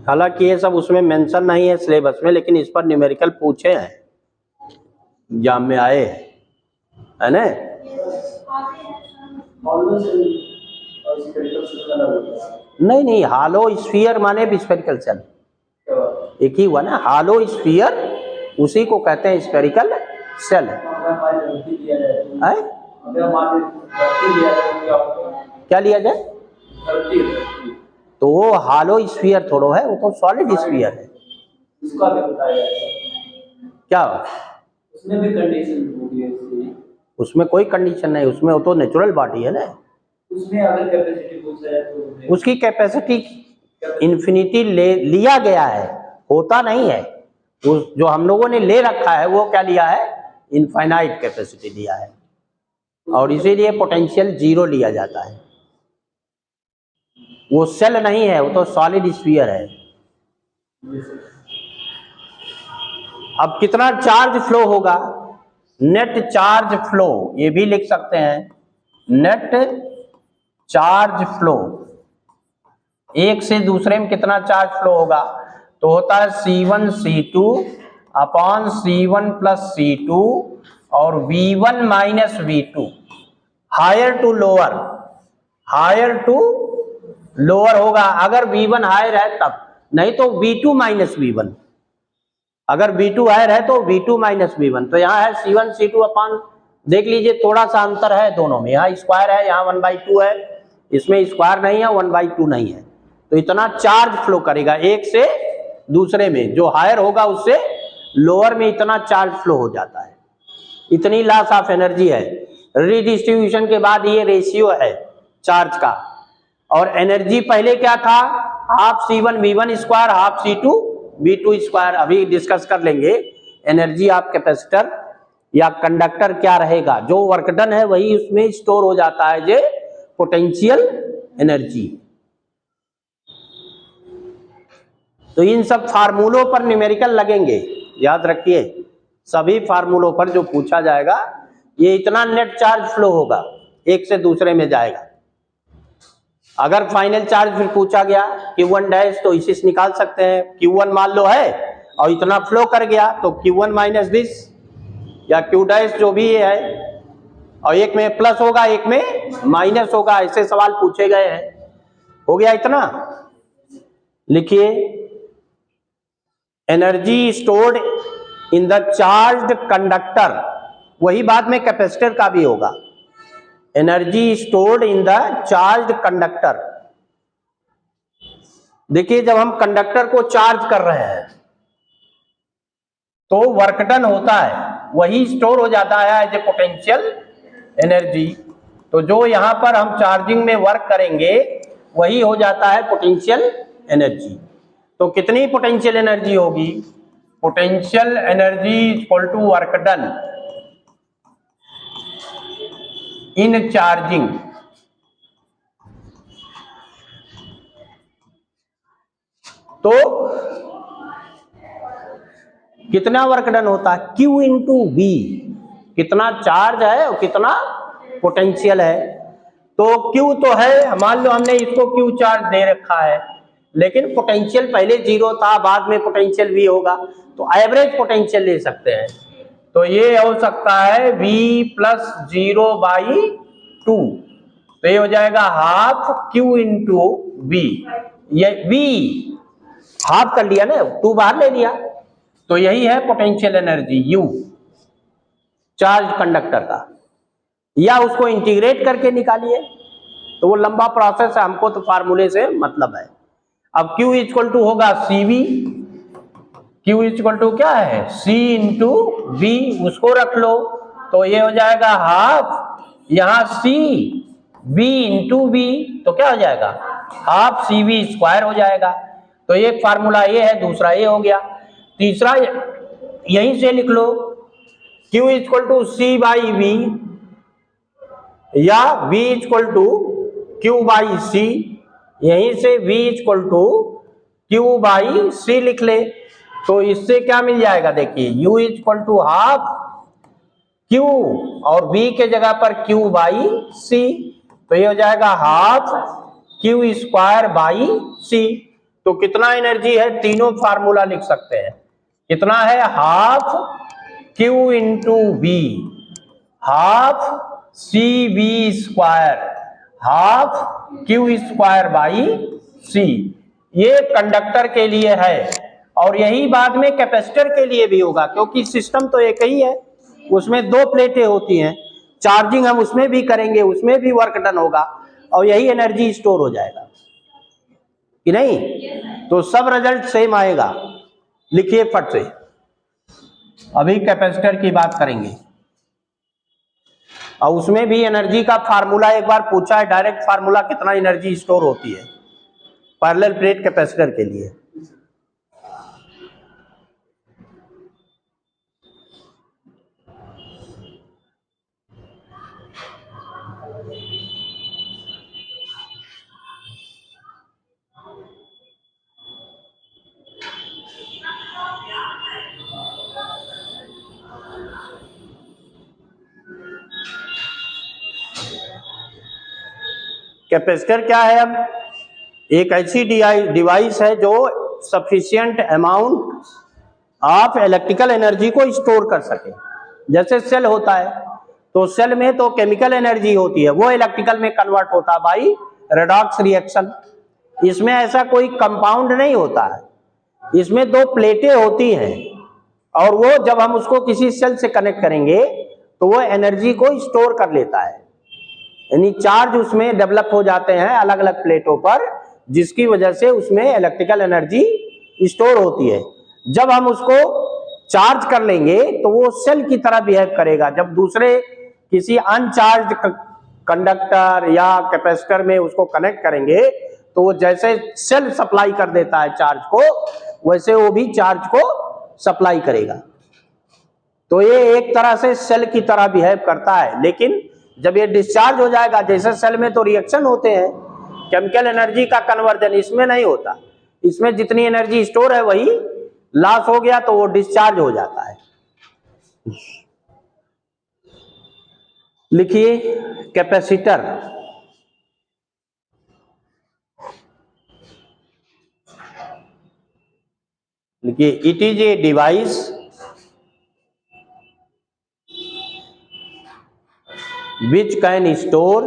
हालांकि ये सब उसमें मेंशन नहीं है सिलेबस में, लेकिन इस पर न्यूमेरिकल पूछे हैं, एग्जाम में आए है ना। नहीं नहीं, हालो स्फीयर माने स्फेरिकल सेल, एक ही हुआ ना, हालो स्फीयर उसी को कहते हैं स्फेरिकल सेल। क्या लिया जाए, तो वो हालो स्फीयर थोड़ो है, वो तो सॉलिड स्फीयर है। उसका भी बताया क्या उसमें भी कंडीशन होगी, उसमें कोई कंडीशन नहीं, उसमें वो तो नेचुरल बॉडी है ना। उसमें अगर कैपेसिटी पूछ रहा है तो उसकी कैपेसिटी इन्फिनिटी लिया गया है, होता नहीं है, जो हम लोगों ने ले रखा है वो क्या लिया है, इनफाइनाइट कैपेसिटी लिया है, और इसीलिए पोटेंशियल 0 लिया जाता है। वो सेल नहीं है, वो तो सॉलिड स्फीयर है। अब कितना चार्ज फ्लो होगा, नेट चार्ज फ्लो, ये भी लिख सकते हैं, नेट चार्ज फ्लो, एक से दूसरे में कितना चार्ज फ्लो होगा, तो होता है C1 C2 upon C1 plus C2 और V1 minus V2, higher to lower, higher to lower होगा अगर V1 हायर है तब, नहीं तो V2 माइनस V1, अगर V2 हायर है तो V2 माइनस V1। तो यहाँ है C1 C2 अपॉन, देख लीजिए थोड़ा सा अंतर है दोनों में, यहाँ स्क्वायर है, यहाँ 1/2 है, इसमें स्क्वायर नहीं है, 1/2 नहीं है। तो इतना चार्ज फ्लो करेगा एक से दूसरे में, जो हायर होगा उससे लोअर में इतना चार्ज फ्लो हो जाता है, इतनी लॉस ऑफ एनर्जी है। रिडिस्ट्रीब्यूशन के बाद ये रेशियो है चार्ज का, और एनर्जी पहले क्या था, half C1 V1 square, half C2 V2 square. अभी डिस्कस कर लेंगे एनर्जी ऑफ कैपेसिटर या कंडक्टर क्या रहेगा, जो वर्क डन है वही उसमें स्टोर हो जाता है, जे पोटेंशियल एनर्जी। तो इन सब फार्मूलों पर न्यूमेरिकल लगेंगे, याद रखिए, सभी फार्मूलों पर जो पूछा जाएगा, ये इतना नेट चार्ज फ्लो होगा, एक से दूसरे में जाएगा। अगर फाइनल चार्ज फिर पूछा गया Q1 डैश, तो इसी से निकाल सकते हैं, Q1 मान लो है और इतना फ्लो कर गया तो Q1 माइनस दिस, या Q डैश जो भी है, और एक में प्लस होगा एक में माइनस होगा, ऐसे सवाल पूछे गए हैं। हो गया इतना, लिखिए energy stored in the charged conductor, वही बाद में कैपेसिटर का भी होगा, energy stored in the charged conductor. देखिए जब हम कंडक्टर को चार्ज कर रहे हैं तो वर्क डन होता है, वही स्टोर हो जाता है एज ए पोटेंशियल एनर्जी। तो जो यहां पर हम चार्जिंग में वर्क करेंगे वही हो जाता है पोटेंशियल एनर्जी। तो कितनी पोटेंशियल एनर्जी होगी, potential energy equal to work done in charging. तो कितना वर्क डन होता है, Q इंटू V, कितना चार्ज है और कितना पोटेंशियल है। तो Q तो है, मान लो हमने इसको Q चार्ज दे रखा है, लेकिन पोटेंशियल पहले 0 था, बाद में पोटेंशियल V होगा, तो एवरेज पोटेंशियल ले सकते हैं। तो ये हो सकता है V प्लस 0/2, तो ये हो जाएगा हाफ Q इंटू V, ये V हाफ कर लिया ना, 2 बाहर ले लिया, तो यही है potential energy U charge conductor का, या उसको इंटीग्रेट करके निकालिए, तो वो लंबा प्रोसेस है, हमको तो फार्मूले से मतलब है। अब Q इक्वल टू होगा CV, Q इक्वल टू क्या है C इंटू V, उसको रख लो, तो ये हो जाएगा हाफ, यहाँ C V इंटू V, तो क्या हो जाएगा हाफ CV स्क्वायर हो जाएगा। तो एक फार्मूला ये है, दूसरा ये हो गया, तीसरा यहीं से लिख लो, Q इक्वल टू C/V या V इक्वल टू Q/C, यहीं से V इक्वल टू Q/C लिख ले, तो इससे क्या मिल जाएगा, देखिए U equal to half Q और V के जगह पर Q/C, तो ये हो जाएगा half Q square by C। तो कितना एनर्जी है, तीनों फार्मूला लिख सकते हैं, कितना है half Q into V, half CV square, half Q square by C। ये कंडक्टर के लिए है, और यही बाद में कैपेसिटर के लिए भी होगा, क्योंकि सिस्टम तो एक ही है, उसमें 2 प्लेटें होती हैं, चार्जिंग हम उसमें भी करेंगे, उसमें भी वर्क डन होगा, और यही एनर्जी स्टोर हो जाएगा कि नहीं। तो सब रिजल्ट सेम आएगा, लिखिए फट से। अभी कैपेसिटर की बात करेंगे, और उसमें भी एनर्जी का फार्मूला एक बार पूछा है, डायरेक्ट फार्मूला कितना एनर्जी स्टोर होती है पैरेलल प्लेट कैपेसिटर के लिए। कैपेसिटर क्या है? अब एक ऐसी डिवाइस है जो sufficient amount of electrical energy को स्टोर कर सके। जैसे सेल होता है, तो सेल में तो केमिकल एनर्जी होती है, वो इलेक्ट्रिकल में कन्वर्ट होता है बाई रेडॉक्स रिएक्शन। इसमें ऐसा कोई कंपाउंड नहीं होता है, इसमें दो प्लेटें होती हैं, और वो जब हम उसको किसी सेल से कनेक्ट करेंगे तो वो एनर्जी को स्टोर कर लेता है, यानी चार्ज उसमें डेवलप हो जाते हैं अलग अलग प्लेटों पर, जिसकी वजह से उसमें इलेक्ट्रिकल एनर्जी स्टोर होती है। जब हम उसको चार्ज कर लेंगे तो वो सेल की तरह बिहेव करेगा। जब दूसरे किसी अनचार्ज कंडक्टर या कैपेसिटर में उसको कनेक्ट करेंगे तो वो जैसे सेल सप्लाई कर देता है चार्ज को, वैसे वो भी चार्ज को सप्लाई करेगा। तो ये एक तरह से सेल की तरह बिहेव करता है। लेकिन जब ये डिस्चार्ज हो जाएगा, जैसे सेल में तो रिएक्शन होते हैं, केमिकल एनर्जी का कन्वर्जन इसमें नहीं होता। इसमें जितनी एनर्जी स्टोर है वही लॉस हो गया तो वो डिस्चार्ज हो जाता है। लिखिए कैपेसिटर। लिखिए it is a device which can store,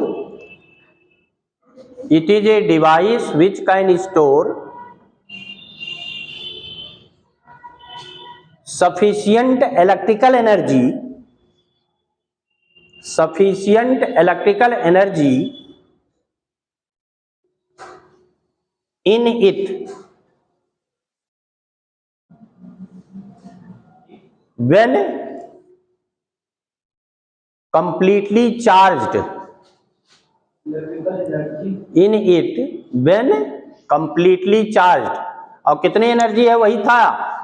it is a device which can store sufficient electrical energy in it when completely charged, in it when completely charged। और कितनी एनर्जी है? वही था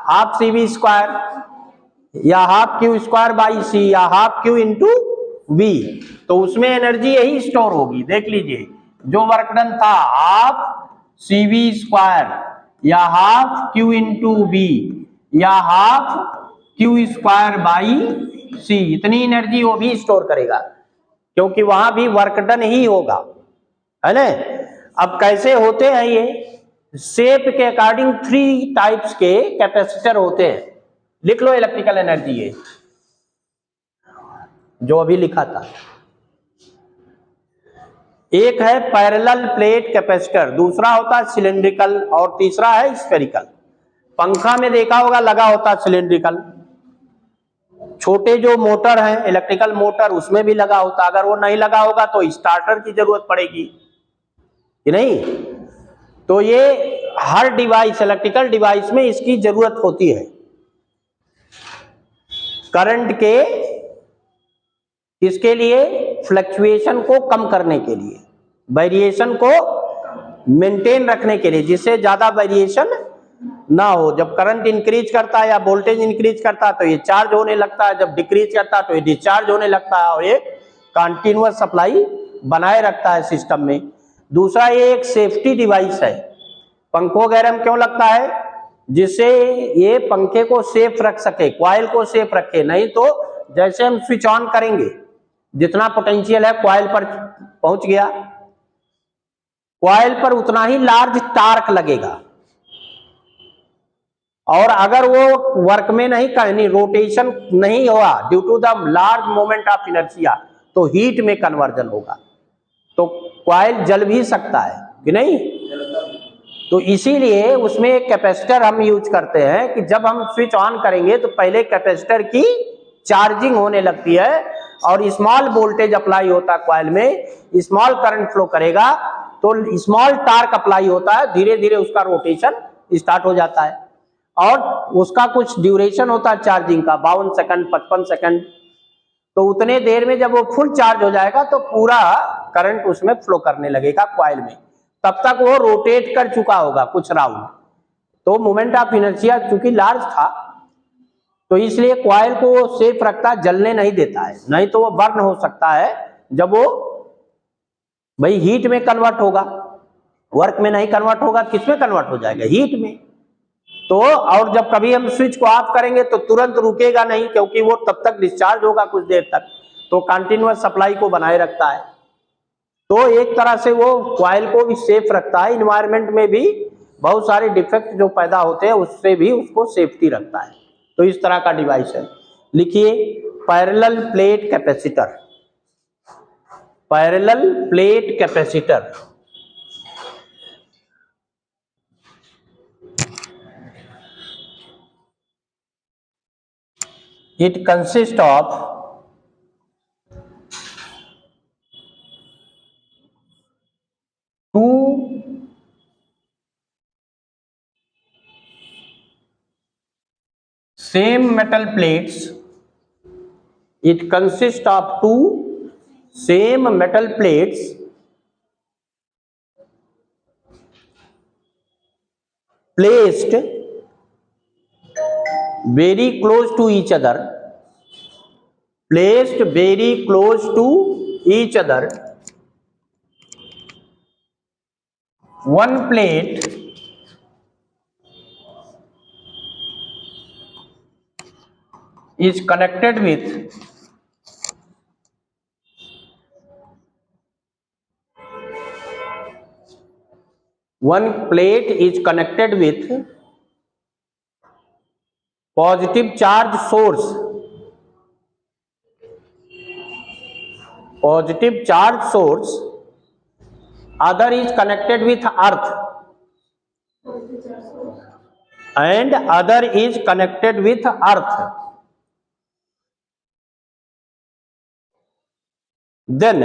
हाफ सी वी स्क्वायर या half Q square by सी या half Q into we. तो उसमें energy यही स्टोर होगी। देख लीजिए जो वर्क डन था हाफ सी वी स्क्वायर या हाफ क्यू इंटू वी या हाफ क्यू स्क्वायर बाई सी, इतनी एनर्जी वो भी स्टोर करेगा, क्योंकि वहां भी वर्क डन ही होगा, है ना। अब कैसे होते हैं ये? शेप के अकॉर्डिंग 3 टाइप्स के कैपेसिटर होते हैं। लिख लो इलेक्ट्रिकल एनर्जी ये जो अभी लिखा था। एक है पैरेलल प्लेट कैपेसिटर, दूसरा होता है सिलिंड्रिकल, और तीसरा है स्फेरिकल। पंखा में देखा होगा लगा होता सिलिंड्रिकल। छोटे जो मोटर हैं इलेक्ट्रिकल मोटर, उसमें भी लगा होता। अगर वो नहीं लगा होगा तो स्टार्टर की जरूरत पड़ेगी कि नहीं। तो ये हर डिवाइस, इलेक्ट्रिकल डिवाइस में इसकी जरूरत होती है करंट के, इसके लिए फ्लक्चुएशन को कम करने के लिए, वेरिएशन को मेंटेन रखने के लिए, जिससे ज्यादा वेरिएशन ना हो। जब करंट इंक्रीज करता है या वोल्टेज इंक्रीज करता है तो ये चार्ज होने लगता है, जब डिक्रीज करता है तो ये डिस्चार्ज होने लगता है, और ये कंटिन्यूअस सप्लाई बनाए रखता है सिस्टम में। दूसरा ये एक सेफ्टी डिवाइस है। पंखों वगैरह में क्यों लगता है? जिससे ये पंखे को सेफ रख सके, कॉइल को सेफ रखे। नहीं तो जैसे हम स्विच ऑन करेंगे, जितना पोटेंशियल है कॉइल पर पहुंच गया, कॉइल पर उतना ही लार्ज टार्क लगेगा, और अगर वो वर्क में नहीं करनी, रोटेशन नहीं हुआ due to the large moment of inertia, तो हीट में कन्वर्जन होगा, तो कॉइल जल भी सकता है कि नहीं। तो इसीलिए उसमें एक कैपेसिटर हम यूज करते हैं कि जब हम स्विच ऑन करेंगे तो पहले कैपेसिटर की चार्जिंग होने लगती है, और स्मॉल वोल्टेज अप्लाई होता है कॉइल में, स्मॉल करंट फ्लो करेगा तो स्मॉल टार्क अप्लाई होता है, धीरे धीरे उसका रोटेशन स्टार्ट हो जाता है, और उसका कुछ ड्यूरेशन होता है चार्जिंग का, 52 सेकंड 55 सेकंड। तो उतने देर में जब वो फुल चार्ज हो जाएगा तो पूरा करंट उसमें फ्लो करने लगेगा कॉइल में। तब तक वो रोटेट कर चुका होगा कुछ राउंड, तो मोमेंट ऑफ इनर्शिया चूंकि लार्ज था तो इसलिए कॉइल को वो सेफ रखता, जलने नहीं देता है, नहीं तो वो बर्न हो सकता है जब वो भाई हीट में कन्वर्ट होगा। वर्क में नहीं कन्वर्ट होगा, किस में कन्वर्ट हो जाएगा? हीट में। तो और जब कभी हम स्विच को ऑफ करेंगे तो तुरंत रुकेगा नहीं, क्योंकि वो तब तक डिस्चार्ज होगा कुछ देर तक, तो कंटिन्यूअस सप्लाई को बनाए रखता है। तो एक तरह से वो कॉइल को भी सेफ रखता है, इन्वायरमेंट में भी बहुत सारे डिफेक्ट जो पैदा होते हैं उससे भी उसको सेफ्टी रखता है। तो इस तरह का डिवाइस है। लिखिए parallel plate capacitor, parallel plate capacitor. It consists of two same metal plates. It consists of two same metal plates placed very close to each other, placed very close to each other. One plate is connected with positive charge source, positive charge source. Other is connected with earth and other is connected with earth. Then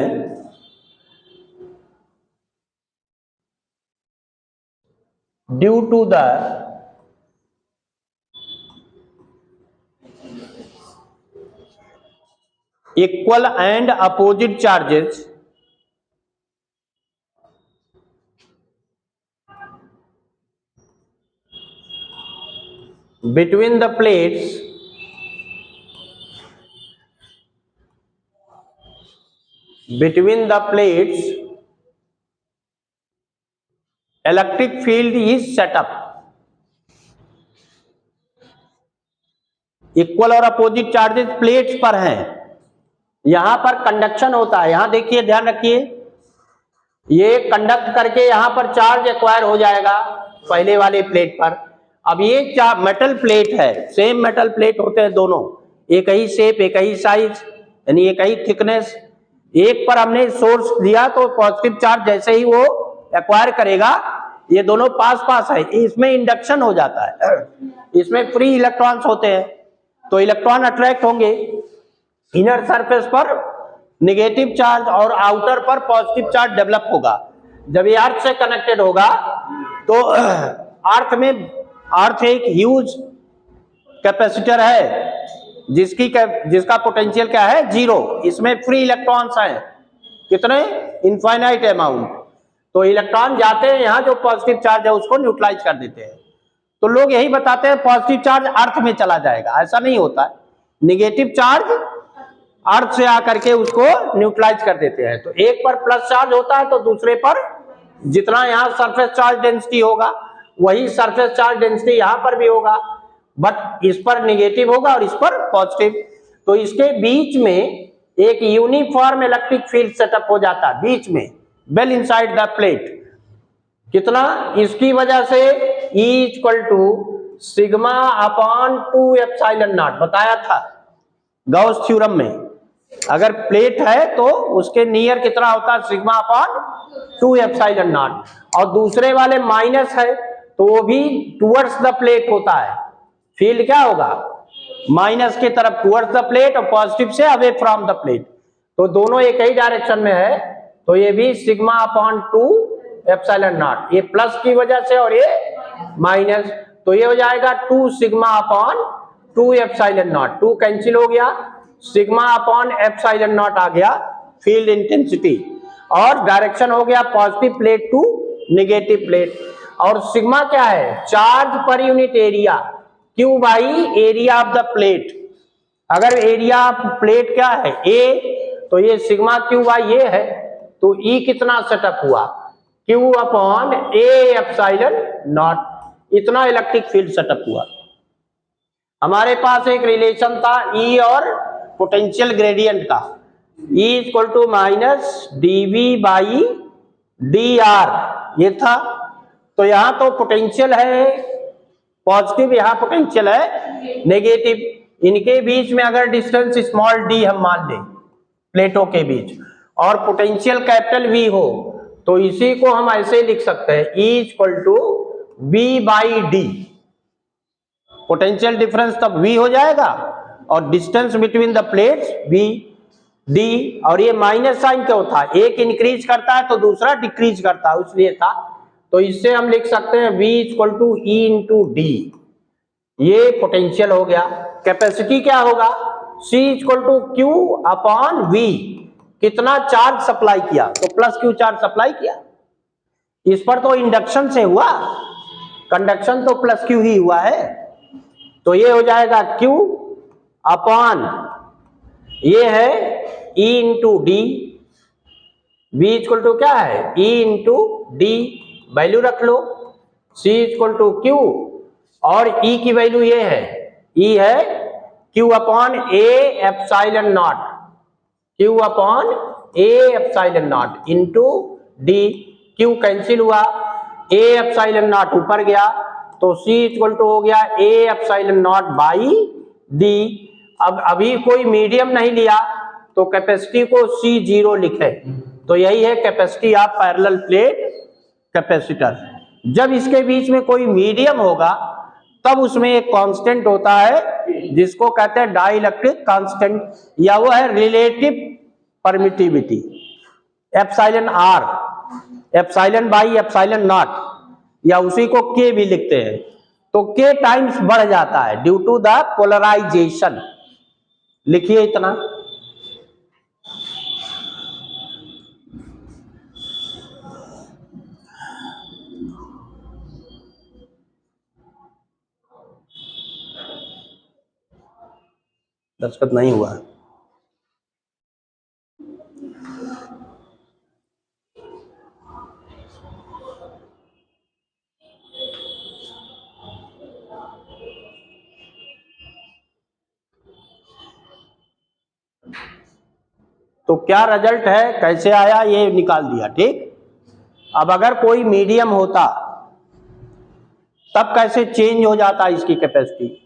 due to the equal and opposite charges between the plates, electric field is set up. Equal और opposite charges plates पर हैं, यहां पर conduction होता है। यहां देखिए, ध्यान रखिए, ये कंडक्ट करके यहां पर चार्ज एक्वायर हो जाएगा पहले वाले प्लेट पर। अब ये मेटल प्लेट है, सेम मेटल प्लेट होते हैं दोनों, एक ही शेप, एक ही साइज, यानी एक ही थिकनेस। एक पर हमने सोर्स दिया तो पॉजिटिव चार्ज जैसे ही वो एक्वायर करेगा, ये दोनों पास पास है, इसमें इंडक्शन हो जाता है, इसमें फ्री इलेक्ट्रॉन्स होते हैं, तो इलेक्ट्रॉन अट्रैक्ट होंगे। इनर सरफेस पर नेगेटिव चार्ज और आउटर पर पॉजिटिव चार्ज डेवलप होगा। जब ये अर्थ से कनेक्टेड होगा तो अर्थ एक ह्यूज कैपेसिटर है जिसका पोटेंशियल क्या है, 0। इसमें फ्री इलेक्ट्रॉन्स हैं, कितने, इनफाइनाइट अमाउंट। तो इलेक्ट्रॉन जाते हैं यहां, जो पॉजिटिव चार्ज है उसको न्यूट्रलाइज कर देते हैं। तो लोग यही बताते हैं पॉजिटिव चार्ज अर्थ में चला जाएगा, ऐसा नहीं होता है। नेगेटिव चार्ज अर्थ से आकर के उसको न्यूट्रलाइज कर देते हैं। तो एक पर प्लस चार्ज होता है तो दूसरे पर जितना यहाँ सरफेस चार्ज डेंसिटी होगा वही सरफेस चार्ज डेंसिटी यहाँ पर भी होगा, बट इस पर नेगेटिव होगा और इस पर पॉजिटिव। तो इसके बीच में एक यूनिफॉर्म इलेक्ट्रिक फील्ड सेटअप हो जाता है बीच में, वेल इनसाइड द प्लेट। कितना, इसकी वजह से E equal to sigma upon 2 epsilon naught बताया था गाउस थ्योरम में। अगर प्लेट है तो उसके नियर कितना होता है, सिग्मा अपॉन 2 एप्सिलॉन नॉट। और दूसरे वाले माइनस है तो वो भी टुवर्ड्स द प्लेट होता है, फील्ड क्या होगा, माइनस की तरफ टुवर्ड्स द प्लेट और पॉजिटिव से अवे फ्रॉम द प्लेट। तो दोनों एक ही डायरेक्शन में है, तो ये भी सिग्मा अपॉन 2 एप्सिलॉन नॉट, ये प्लस की वजह से और ये माइनस, तो ये हो जाएगा 2 sigma upon 2 epsilon naught. 2 cancel हो गया, सिग्मा अपॉन एप्सिलॉन नॉट आ गया फील्ड इंटेंसिटी, और डायरेक्शन हो गया positive plate to negative plate. और सिग्मा क्या है, charge per unit area, Q by area of the plate. अगर एरिया ऑफ प्लेट क्या है, ए, तो ये सिग्मा क्यू बाई ये है, तो ई कितना सेटअप हुआ, Q upon A epsilon naught. इतना इलेक्ट्रिक फील्ड सेटअप हुआ। हमारे पास एक रिलेशन था ई और पोटेंशियल ग्रेडियंट का, E equal to minus dV by dr, ये था। तो यहां तो पोटेंशियल है पॉजिटिव, यहां पोटेंशियल है नेगेटिव। इनके बीच में अगर डिस्टेंस स्मॉल d हम मान लें प्लेटों के बीच, और पोटेंशियल कैपिटल V हो, तो इसी को हम ऐसे लिख सकते हैं E equal to V by d. Potential difference तब V हो जाएगा और distance between the plates V D, और ये माइनस साइन क्यों था, एक इंक्रीज करता है तो दूसरा डिक्रीज करता है, इसलिए था। तो इससे हम लिख सकते हैं V equal to E into d, ये पोटेंशियल हो गया। कैपेसिटी क्या होगा, C equal to Q upon V, कितना चार्ज सप्लाई किया, तो प्लस Q चार्ज सप्लाई किया। इस पर तो इंडक्शन से हुआ, कंडक्शन तो प्लस Q ही हुआ है, तो ये हो जाएगा Q अपॉन, ये है E into d, V equal to क्या है E इंटू डी, वैल्यू रख लो, C इक्वल टू Q, और E की वैल्यू ये है, E है Q upon A epsilon naught, Q upon A epsilon naught into d. Q cancel हुआ, A एप्सिलॉन नॉट ऊपर गया, तो C इक्वल टू हो गया A epsilon naught by d. अब अभी कोई मीडियम नहीं लिया तो कैपेसिटी को C0 लिखे, तो यही है capacity of parallel plate capacitor. जब इसके बीच में कोई मीडियम होगा तब उसमें एक कांस्टेंट होता है जिसको कहते हैं डाइलेक्ट्रिक कांस्टेंट, या वो है relative permittivity, epsilon R, epsilon by epsilon naught, या उसी को K भी लिखते हैं। तो K टाइम्स बढ़ जाता है ड्यू टू द पोलराइजेशन, लिखिए इतना। दस्तखत नहीं हुआ, तो क्या रिजल्ट है, कैसे आया ये निकाल दिया, ठीक। अब अगर कोई मीडियम होता तब कैसे चेंज हो जाता इसकी कैपेसिटी,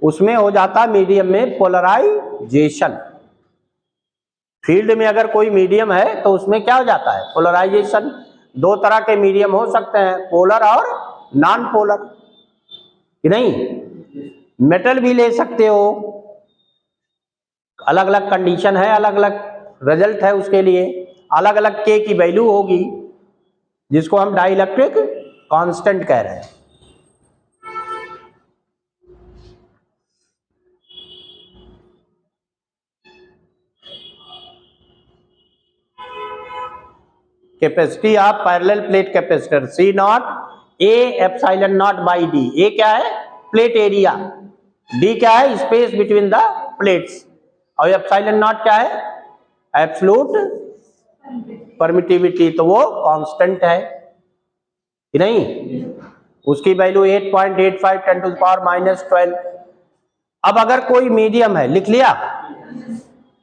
उसमें हो जाता मीडियम में पोलराइजेशन। फील्ड में अगर कोई मीडियम है तो उसमें क्या हो जाता है, पोलराइजेशन। दो तरह के मीडियम हो सकते हैं, पोलर और नॉन पोलर, कि नहीं। मेटल भी ले सकते हो, अलग अलग कंडीशन है, अलग अलग रिजल्ट है, उसके लिए अलग अलग K की वैल्यू होगी, जिसको हम डाइलेक्ट्रिक कांस्टेंट कह रहे हैं। Capacity of parallel plate capacitor C not A epsilon naught by D. A क्या है, प्लेट एरिया, D क्या है, स्पेस बिटवीन द प्लेट्स, और एप्सिलॉन नॉट क्या है, एब्सोल्यूट परमिटिविटी, तो वो कांस्टेंट है कि नहीं। उसकी value 8.85 10 to the power minus 12। अब अगर कोई मीडियम है, लिख लिया,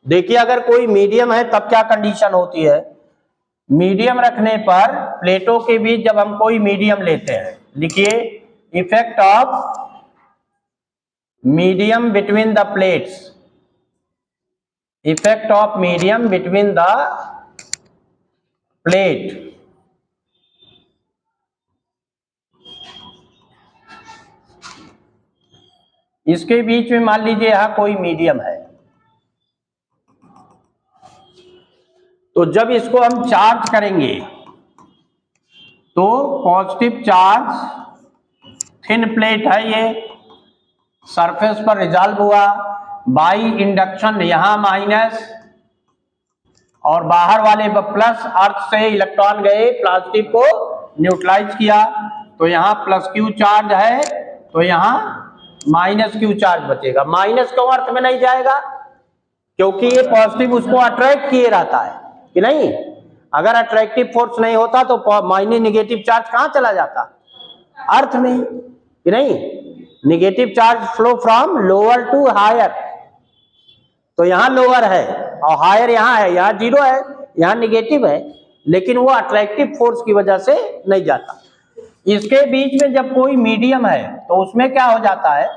देखिए अगर कोई मीडियम है तब क्या कंडीशन होती है। मीडियम रखने पर प्लेटों के बीच जब हम कोई मीडियम लेते हैं, लिखिए effect of medium between the plates, effect of medium between the plate, इसके बीच में मान लीजिए यहां कोई मीडियम है, तो जब इसको हम चार्ज करेंगे तो पॉजिटिव चार्ज, थिन प्लेट है ये, सरफेस पर रिजॉल्व हुआ बाई इंडक्शन, यहां माइनस और बाहर वाले प्लस, अर्थ से इलेक्ट्रॉन गए पॉजिटिव को न्यूट्रलाइज किया, तो यहां प्लस Q चार्ज है, तो यहां माइनस Q चार्ज बचेगा। माइनस क्यों अर्थ में नहीं जाएगा, क्योंकि ये पॉजिटिव उसको अट्रैक्ट किए रहता है कि नहीं। अगर अट्रैक्टिव फोर्स नहीं होता तो माइनस नेगेटिव चार्ज कहां चला जाता, अर्थ में, कि नहीं। Negative charge flow from lower to higher, तो यहां लोअर है और हायर यहाँ है, यहाँ 0 है, यहाँ निगेटिव है, लेकिन वो अट्रैक्टिव फोर्स की वजह से नहीं जाता। इसके बीच में जब कोई मीडियम है तो उसमें क्या हो जाता है,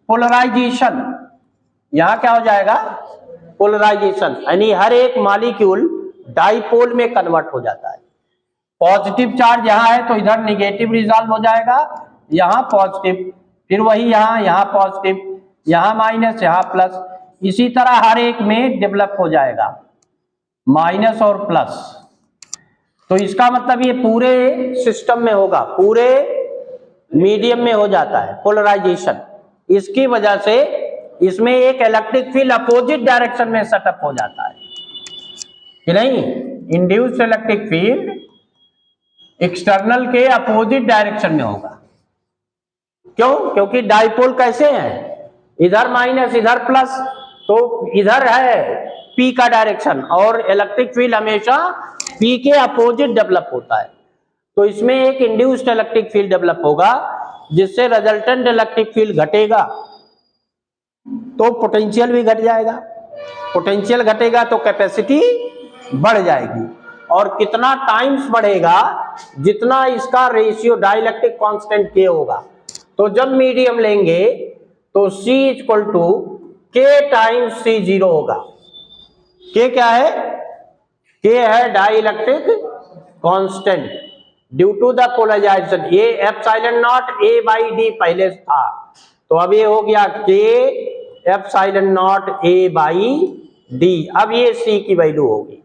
पोलराइजेशन। यहाँ क्या हो जाएगा, पोलराइजेशन, यानी हर एक मॉलिक्यूल डाइपोल में कन्वर्ट हो जाता है। पॉजिटिव चार्ज यहाँ है तो इधर निगेटिव रिजॉल्व हो जाएगा, यहाँ पॉजिटिव, फिर वही यहाँ पॉजिटिव, यहाँ माइनस, यहाँ प्लस, इसी तरह हर एक में डेवलप हो जाएगा माइनस और प्लस। तो इसका मतलब ये पूरे सिस्टम में होगा, पूरे मीडियम में हो जाता है पोलराइजेशन। इसकी वजह से इसमें एक इलेक्ट्रिक फील्ड अपोजिट डायरेक्शन में सेटअप हो जाता है कि नहीं। इंड्यूस्ड इलेक्ट्रिक फील्ड एक्सटर्नल के अपोजिट डायरेक्शन में होगा। क्यों? क्योंकि डाइपोल कैसे हैं, इधर माइनस इधर प्लस, तो इधर है पी का डायरेक्शन और इलेक्ट्रिक फील्ड हमेशा पी के अपोजिट डेवलप होता है। तो इसमें एक इंड्यूस्ड इलेक्ट्रिक फील्ड डेवलप होगा जिससे रिजल्टेंट इलेक्ट्रिक फील्ड घटेगा तो पोटेंशियल भी घट जाएगा, पोटेंशियल घटेगा तो कैपेसिटी बढ़ जाएगी। और कितना टाइम्स बढ़ेगा, जितना इसका रेशियो डाइलेक्ट्रिक कांस्टेंट के होगा। तो जब मीडियम लेंगे तो C equal to K times C0 होगा। K क्या है? K है dielectric constant due to the polarization. ये epsilon naught A by D पहले था, तो अब ये हो गया K epsilon naught A by D। अब ये C की वैल्यू होगी।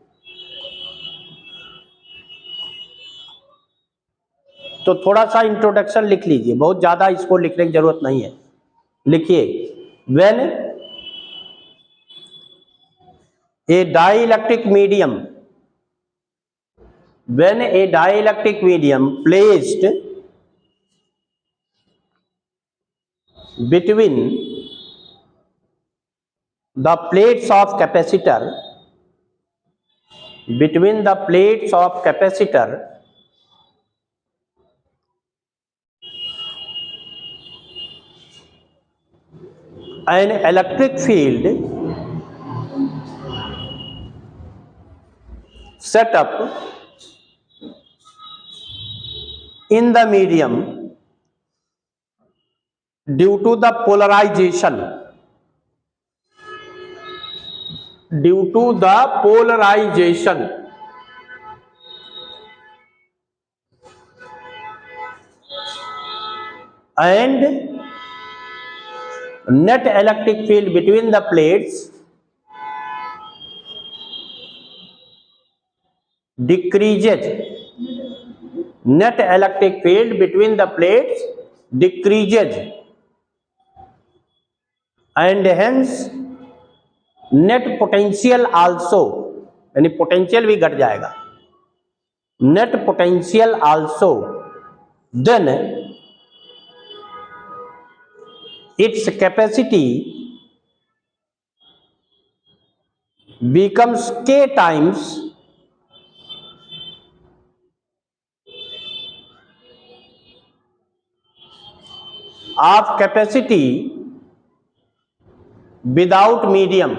तो थोड़ा सा इंट्रोडक्शन लिख लीजिए, बहुत ज्यादा इसको लिखने की जरूरत नहीं है। लिखिए, when A dielectric medium, when a dielectric medium placed between the plates of capacitor, an electric field set up in the medium due to the polarization, and net electric field between the plates decreases, net electric field between the plates decreases, and hence net potential also, यानी potential भी घट जाएगा, net potential also, then its capacity becomes K times of capacity without medium,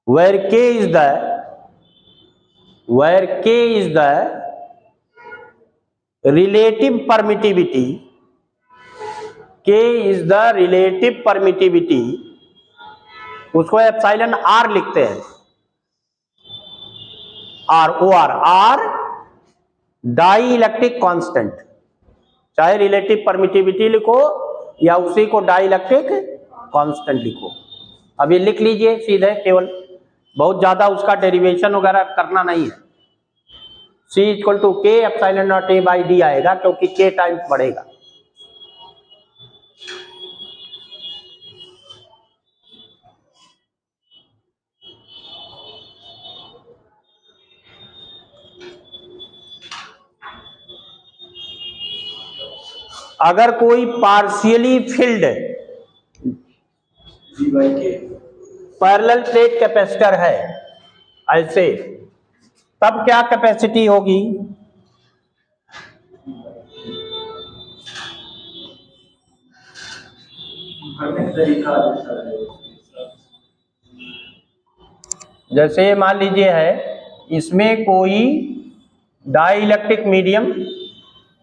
where K is the relative permittivity, उसको epsilon R लिखते हैं, R die electric constant, चाहे relative permittivity लिखो या उसी को डाई इलेक्ट्रिक कांस्टेंट लिखो। अब ये लिख लीजिए सीधे, केवल बहुत ज्यादा उसका डेरिवेशन वगैरह करना नहीं है। C equal to K epsilon naught A by D आएगा क्योंकि K टाइम्स बढ़ेगा। अगर कोई partially filled parallel plate capacitor है ऐसे, तब क्या कैपेसिटी होगी? पढ़ने का तरीका अच्छा है उसके। जैसे मान लीजिए है, इसमें कोई डाइइलेक्ट्रिक मीडियम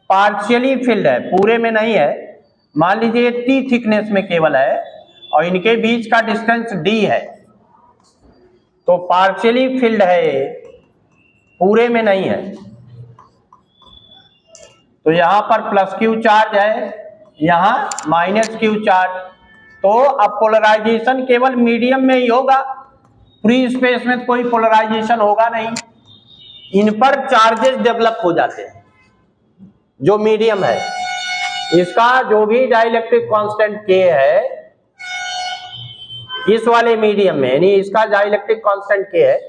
पार्शियली फिल्ड है, पूरे में नहीं है। मान लीजिए टी थिकनेस में केवल है और इनके बीच का डिस्टेंस डी है, तो पार्शियली फिल्ड है ये, पूरे में नहीं है। तो यहां पर प्लस क्यू चार्ज है, यहां माइनस क्यू चार्ज। तो अब पोलराइजेशन केवल मीडियम में ही होगा, फ्री स्पेस में कोई पोलराइजेशन होगा नहीं। इन पर चार्जेस डेवलप हो जाते हैं जो मीडियम है। इसका जो भी डाइइलेक्ट्रिक कांस्टेंट के है इस वाले मीडियम में, यानी इसका डाइइलेक्ट्रिक कांस्टेंट के है,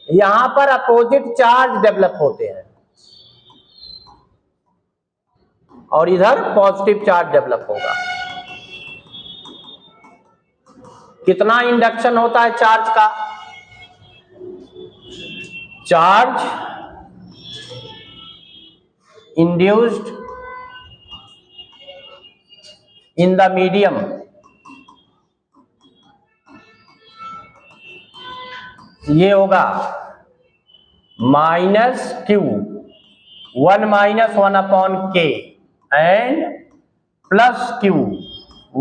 यहां पर अपोजिट चार्ज डेवलप होते हैं और इधर पॉजिटिव चार्ज डेवलप होगा। कितना इंडक्शन होता है चार्ज का? Charge induced in the medium ये होगा माइनस क्यू, 1 माइनस 1 अपॉन के, and plus Q,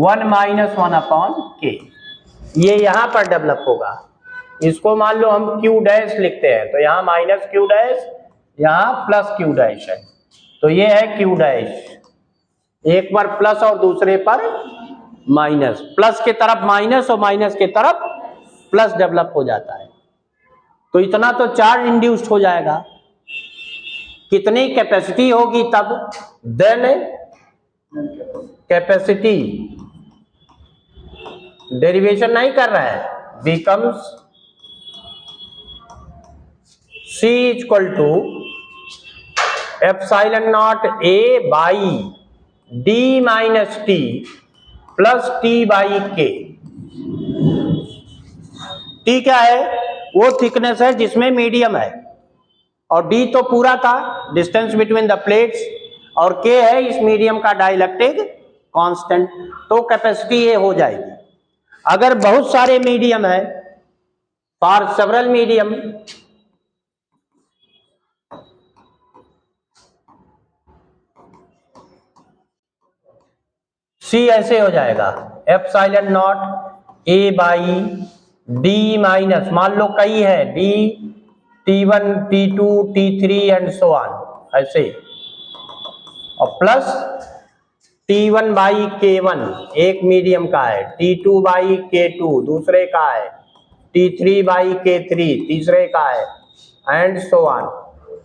1 minus 1 upon के। ये यहां पर डेवलप होगा। इसको मान लो हम क्यू डैश लिखते हैं, तो यहां माइनस क्यू डैश, यहां प्लस क्यू डैश है, तो ये है क्यू डैश। एक पर प्लस और दूसरे पर माइनस, प्लस के तरफ माइनस और माइनस के तरफ प्लस डेवलप हो जाता है। तो इतना तो चार्ज इंड्यूस्ड हो जाएगा। कितनी कैपेसिटी होगी तब? देन कैपेसिटी डेरिवेशन नहीं कर रहा है, becomes C equal to epsilon naught A by D minus T plus T by K। T क्या है? वो थिकनेस है जिसमें मीडियम है, और D तो पूरा था, डिस्टेंस बिटवीन द प्लेट्स, और K है इस मीडियम का डाइइलेक्ट्रिक कांस्टेंट। तो कैपेसिटी ये हो जाएगी। अगर बहुत सारे मीडियम है, फॉर सेवरल मीडियम, C ऐसे हो जाएगा epsilon naught A by D minus, मान लो कई है D, T1, T2, T3 and so on ऐसे, और प्लस T1 बाई K1 एक मीडियम का है, T2 बाई K2 दूसरे का है, T3 बाई K3 तीसरे का है, एंड सो ऑन।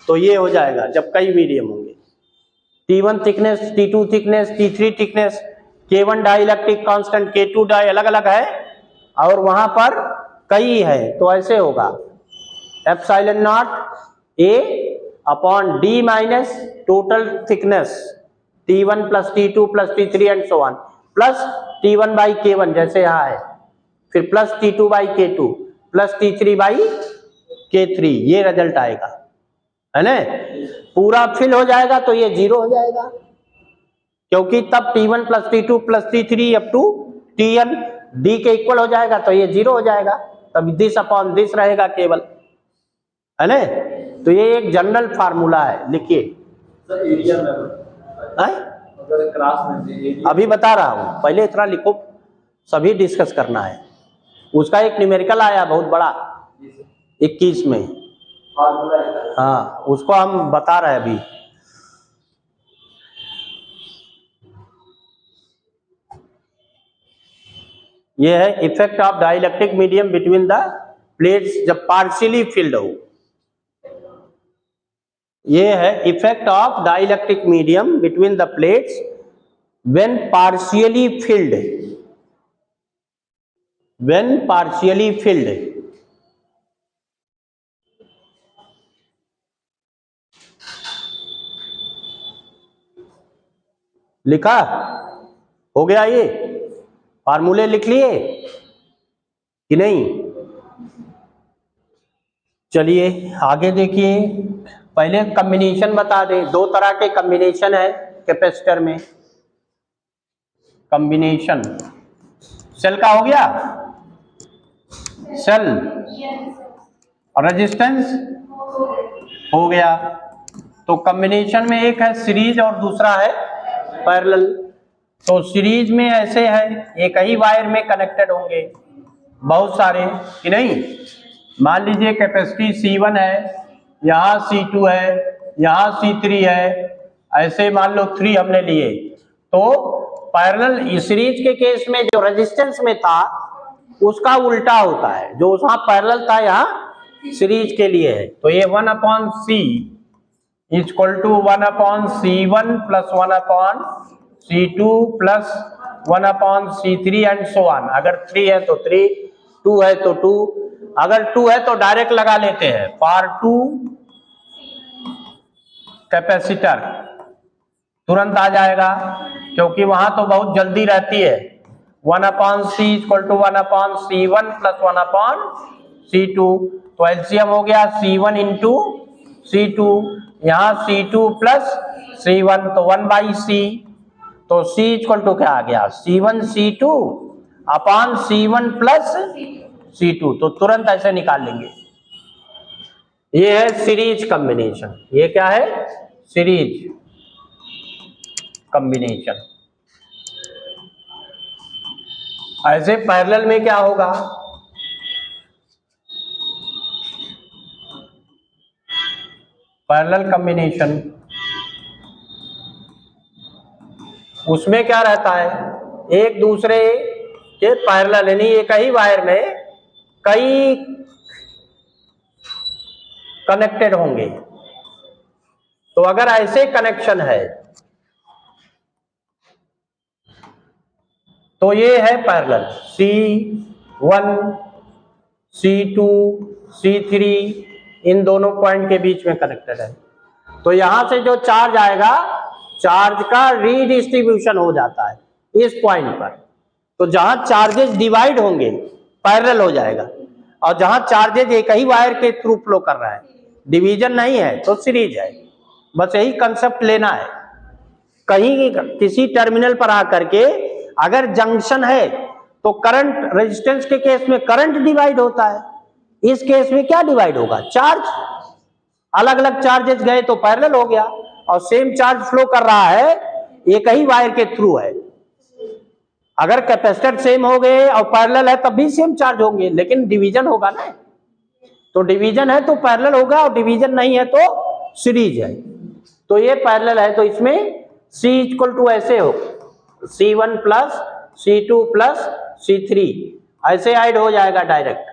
तो ये हो जाएगा जब कई मीडियम होंगे। T1 thickness, T2 thickness, T3 thickness, K1 dielectric constant, K2 डाई अलग अलग है, और वहां पर कई है, तो ऐसे होगा epsilon naught A upon D minus total thickness T1 plus T2 plus T3 and so on, plus T1 by K1 जैसे यहाँ है, फिर plus T2 by K2 plus T3 by K3, ये रिजल्ट आएगा, है ना। पूरा फिल हो जाएगा तो ये 0 हो जाएगा, क्योंकि तब T1 plus T2 plus T3 up to Tn D के इक्वल हो जाएगा, तो ये 0 हो जाएगा, तब दिस अपॉन दिस रहेगा केवल, है ना। तो ये एक जनरल फार्मूला है, लिखिए। सर एरिया में अगर क्रॉस में अभी बता रहा हूं, पहले इतना लिखो, सभी डिस्कस करना है। उसका एक न्यूमेरिकल आया बहुत बड़ा 21 में, फार्मूला है, हाँ उसको हम बता रहे हैं अभी। ये है effect of dielectric medium between the plates जब पार्शियली फिल्ड हो। ये है effect of dielectric medium between the plates when partially field, when partially field. लिखा हो गया? ये फार्मूले लिख लिए कि नहीं? चलिए आगे देखिए, पहले कॉम्बिनेशन बता दें। दो तरह के कॉम्बिनेशन है कैपेसिटर में। कॉम्बिनेशन सेल का हो गया, सेल और रेजिस्टेंस हो गया। तो कॉम्बिनेशन में एक है सीरीज और दूसरा है पैरेलल। तो सीरीज में ऐसे है, एक ही वायर में कनेक्टेड होंगे बहुत सारे कि नहीं। मान लीजिए कैपेसिटी C1 है, यहाँ C2 है, यहाँ C3 है, ऐसे मान लो 3 हमने लिए। तो पैरेलल सीरीज के केस में जो रेजिस्टेंस में था उसका उल्टा होता है, जो वहां पैरेलल था यहाँ सीरीज के लिए है। तो ये 1/C equal to 1/C1 plus 1/C2 plus 1/C3 and so on. अगर 3 है तो 3, 2 है तो 2, अगर 2 है तो डायरेक्ट लगा लेते हैं फॉर 2 कैपेसिटर, तुरंत आ जाएगा क्योंकि वहां तो बहुत जल्दी रहती है। 1/C equal to 1/C1 plus 1/C2। तो एलसीएम हो गया C1 इंटू C2, यहाँ C2 प्लस C1 तो 1/C। तो C इक्वल टू क्या आ गया, C1 C2 upon C1 plus C2। तो तुरंत ऐसे निकाल लेंगे। ये है सीरीज कॉम्बिनेशन। ये क्या है, सीरीज कॉम्बिनेशन। ऐसे पैरेलल में क्या होगा, पैरेलल कॉम्बिनेशन, उसमें क्या रहता है, एक दूसरे के पैरेलल यानी एक ही वायर में कई कनेक्टेड होंगे। तो अगर ऐसे कनेक्शन है तो ये है पैरेलल, C1 C2 C3 इन दोनों पॉइंट के बीच में कनेक्टेड है। तो यहां से जो चार्ज आएगा, चार्ज का रीडिस्ट्रीब्यूशन हो जाता है इस पॉइंट पर। तो जहां चार्जेस डिवाइड होंगे पैरेलल हो जाएगा, और जहां चार्जेस एक ही वायर के थ्रू फ्लो कर रहा है, डिवीजन नहीं है, तो सीरीज है। बस यही कंसेप्ट लेना है। कहीं किसी टर्मिनल पर आकर के अगर जंक्शन है तो करंट, रेजिस्टेंस के केस में करंट डिवाइड होता है, इस केस में क्या डिवाइड होगा, चार्ज। अलग अलग चार्जेस गए तो पैरेलल हो गया, और सेम चार्ज फ्लो कर रहा है एक ही वायर के थ्रू है। अगर कैपेसिटर सेम हो गए और पैरेलल है तब भी सेम चार्ज होंगे, लेकिन डिवीजन होगा ना। तो डिवीजन है तो पैरेलल होगा, और डिवीजन नहीं है तो सीरीज है। तो ये पैरेलल है, तो इसमें C इक्वल टू ऐसे हो, C1 plus C2 plus C3 ऐसे ऐड हो जाएगा डायरेक्ट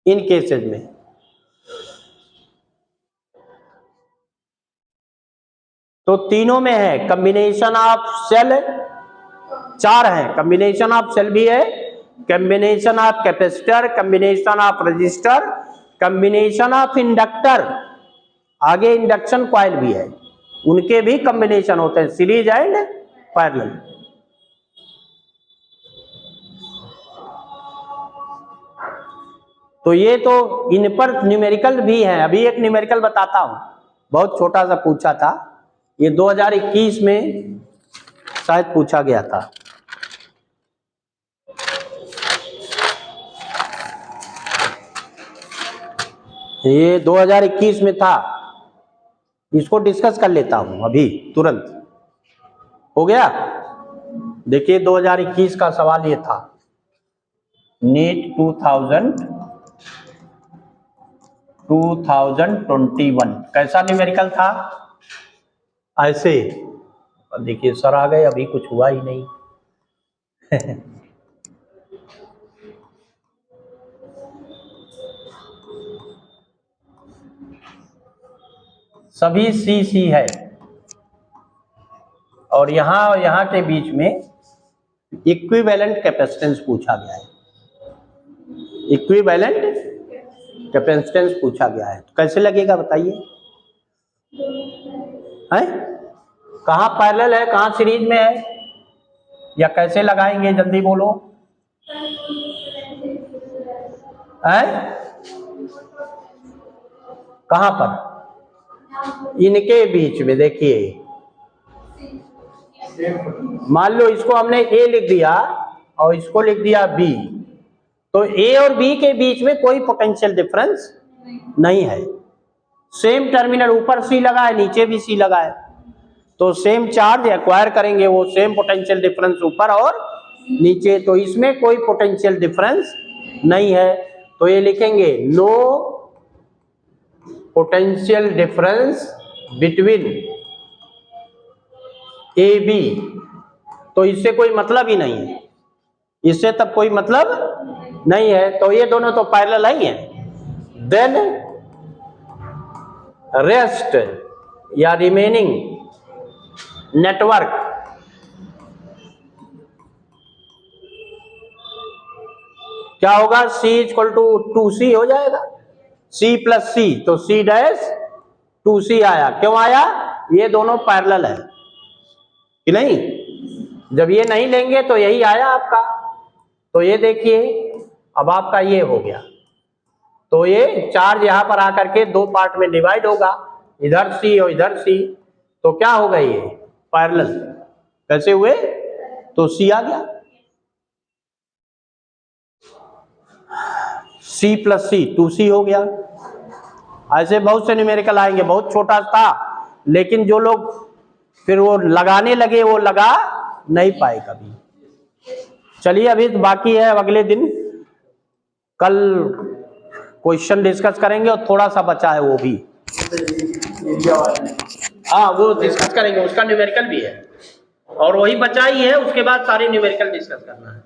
इन केसेस में। तो तीनों में है कॉम्बिनेशन ऑफ सेल, 4 है, कॉम्बिनेशन ऑफ सेल भी है, combination of capacitor, combination of register, combination of inductor, आगे इंडक्शन कॉइल भी है, उनके भी कॉम्बिनेशन होते हैं, सीरीज एंड पैरेलल। तो ये तो इन पर न्यूमेरिकल भी है। अभी एक न्यूमेरिकल बताता हूं, बहुत छोटा सा पूछा था, ये 2021 में शायद पूछा गया था। ये 2021 में था, इसको डिस्कस कर लेता हूं अभी तुरंत। हो गया, देखिए 2021 का सवाल ये था, नीट 2021 कैसा न्यूमेरिकल था, ऐसे। देखिए सर आ गए, अभी कुछ हुआ ही नहीं। सभी C है, और यहां और यहां के बीच में इक्विवेलेंट कैपेसिटेंस पूछा गया है, इक्विवेलेंट कैपेसिटेंस पूछा गया है। तो कैसे लगेगा बताइए, है कहां पैरेलल है, कहां सीरीज में है, या कैसे लगाएंगे, जल्दी बोलो, है कहां पर, इनके बीच में। देखिए मान लो इसको हमने ए लिख दिया और इसको लिख दिया बी, तो ए और बी के बीच में कोई पोटेंशियल डिफरेंस नहीं है। सेम टर्मिनल, ऊपर सी लगा है नीचे भी सी लगा है, तो सेम चार्ज एक्वायर करेंगे, वो सेम पोटेंशियल डिफरेंस ऊपर और नीचे, तो इसमें कोई पोटेंशियल डिफरेंस नहीं है। तो ये लिखेंगे no potential difference between A B, तो इससे कोई मतलब ही नहीं है, इससे तब कोई मतलब नहीं है, तो ये दोनों तो पैरेलल ही हैं। देन रेस्ट या रिमेनिंग नेटवर्क क्या होगा, C इक्वल टू 2C हो जाएगा, C प्लस C, तो C डैश 2C आया। क्यों आया, ये दोनों पैरेलल है कि नहीं, जब ये नहीं लेंगे तो यही आया आपका। तो ये देखिए अब आपका ये हो गया, तो ये चार्ज यहां पर आकर के दो पार्ट में डिवाइड होगा, इधर C और इधर C, तो क्या होगा ये पैरेलल। कैसे हुए, तो C आ गया, C प्लस C 2C हो गया। ऐसे बहुत से न्यूमेरिकल आएंगे, बहुत छोटा था लेकिन जो लोग फिर वो लगाने लगे वो लगा नहीं पाए कभी। चलिए अभी बाकी है, अगले दिन कल क्वेश्चन डिस्कस करेंगे और थोड़ा सा बचा है वो भी, हाँ वो डिस्कस करेंगे, उसका न्यूमेरिकल भी है और वही बचा ही है, उसके बाद सारे न्यूमेरिकल डिस्कस करना है।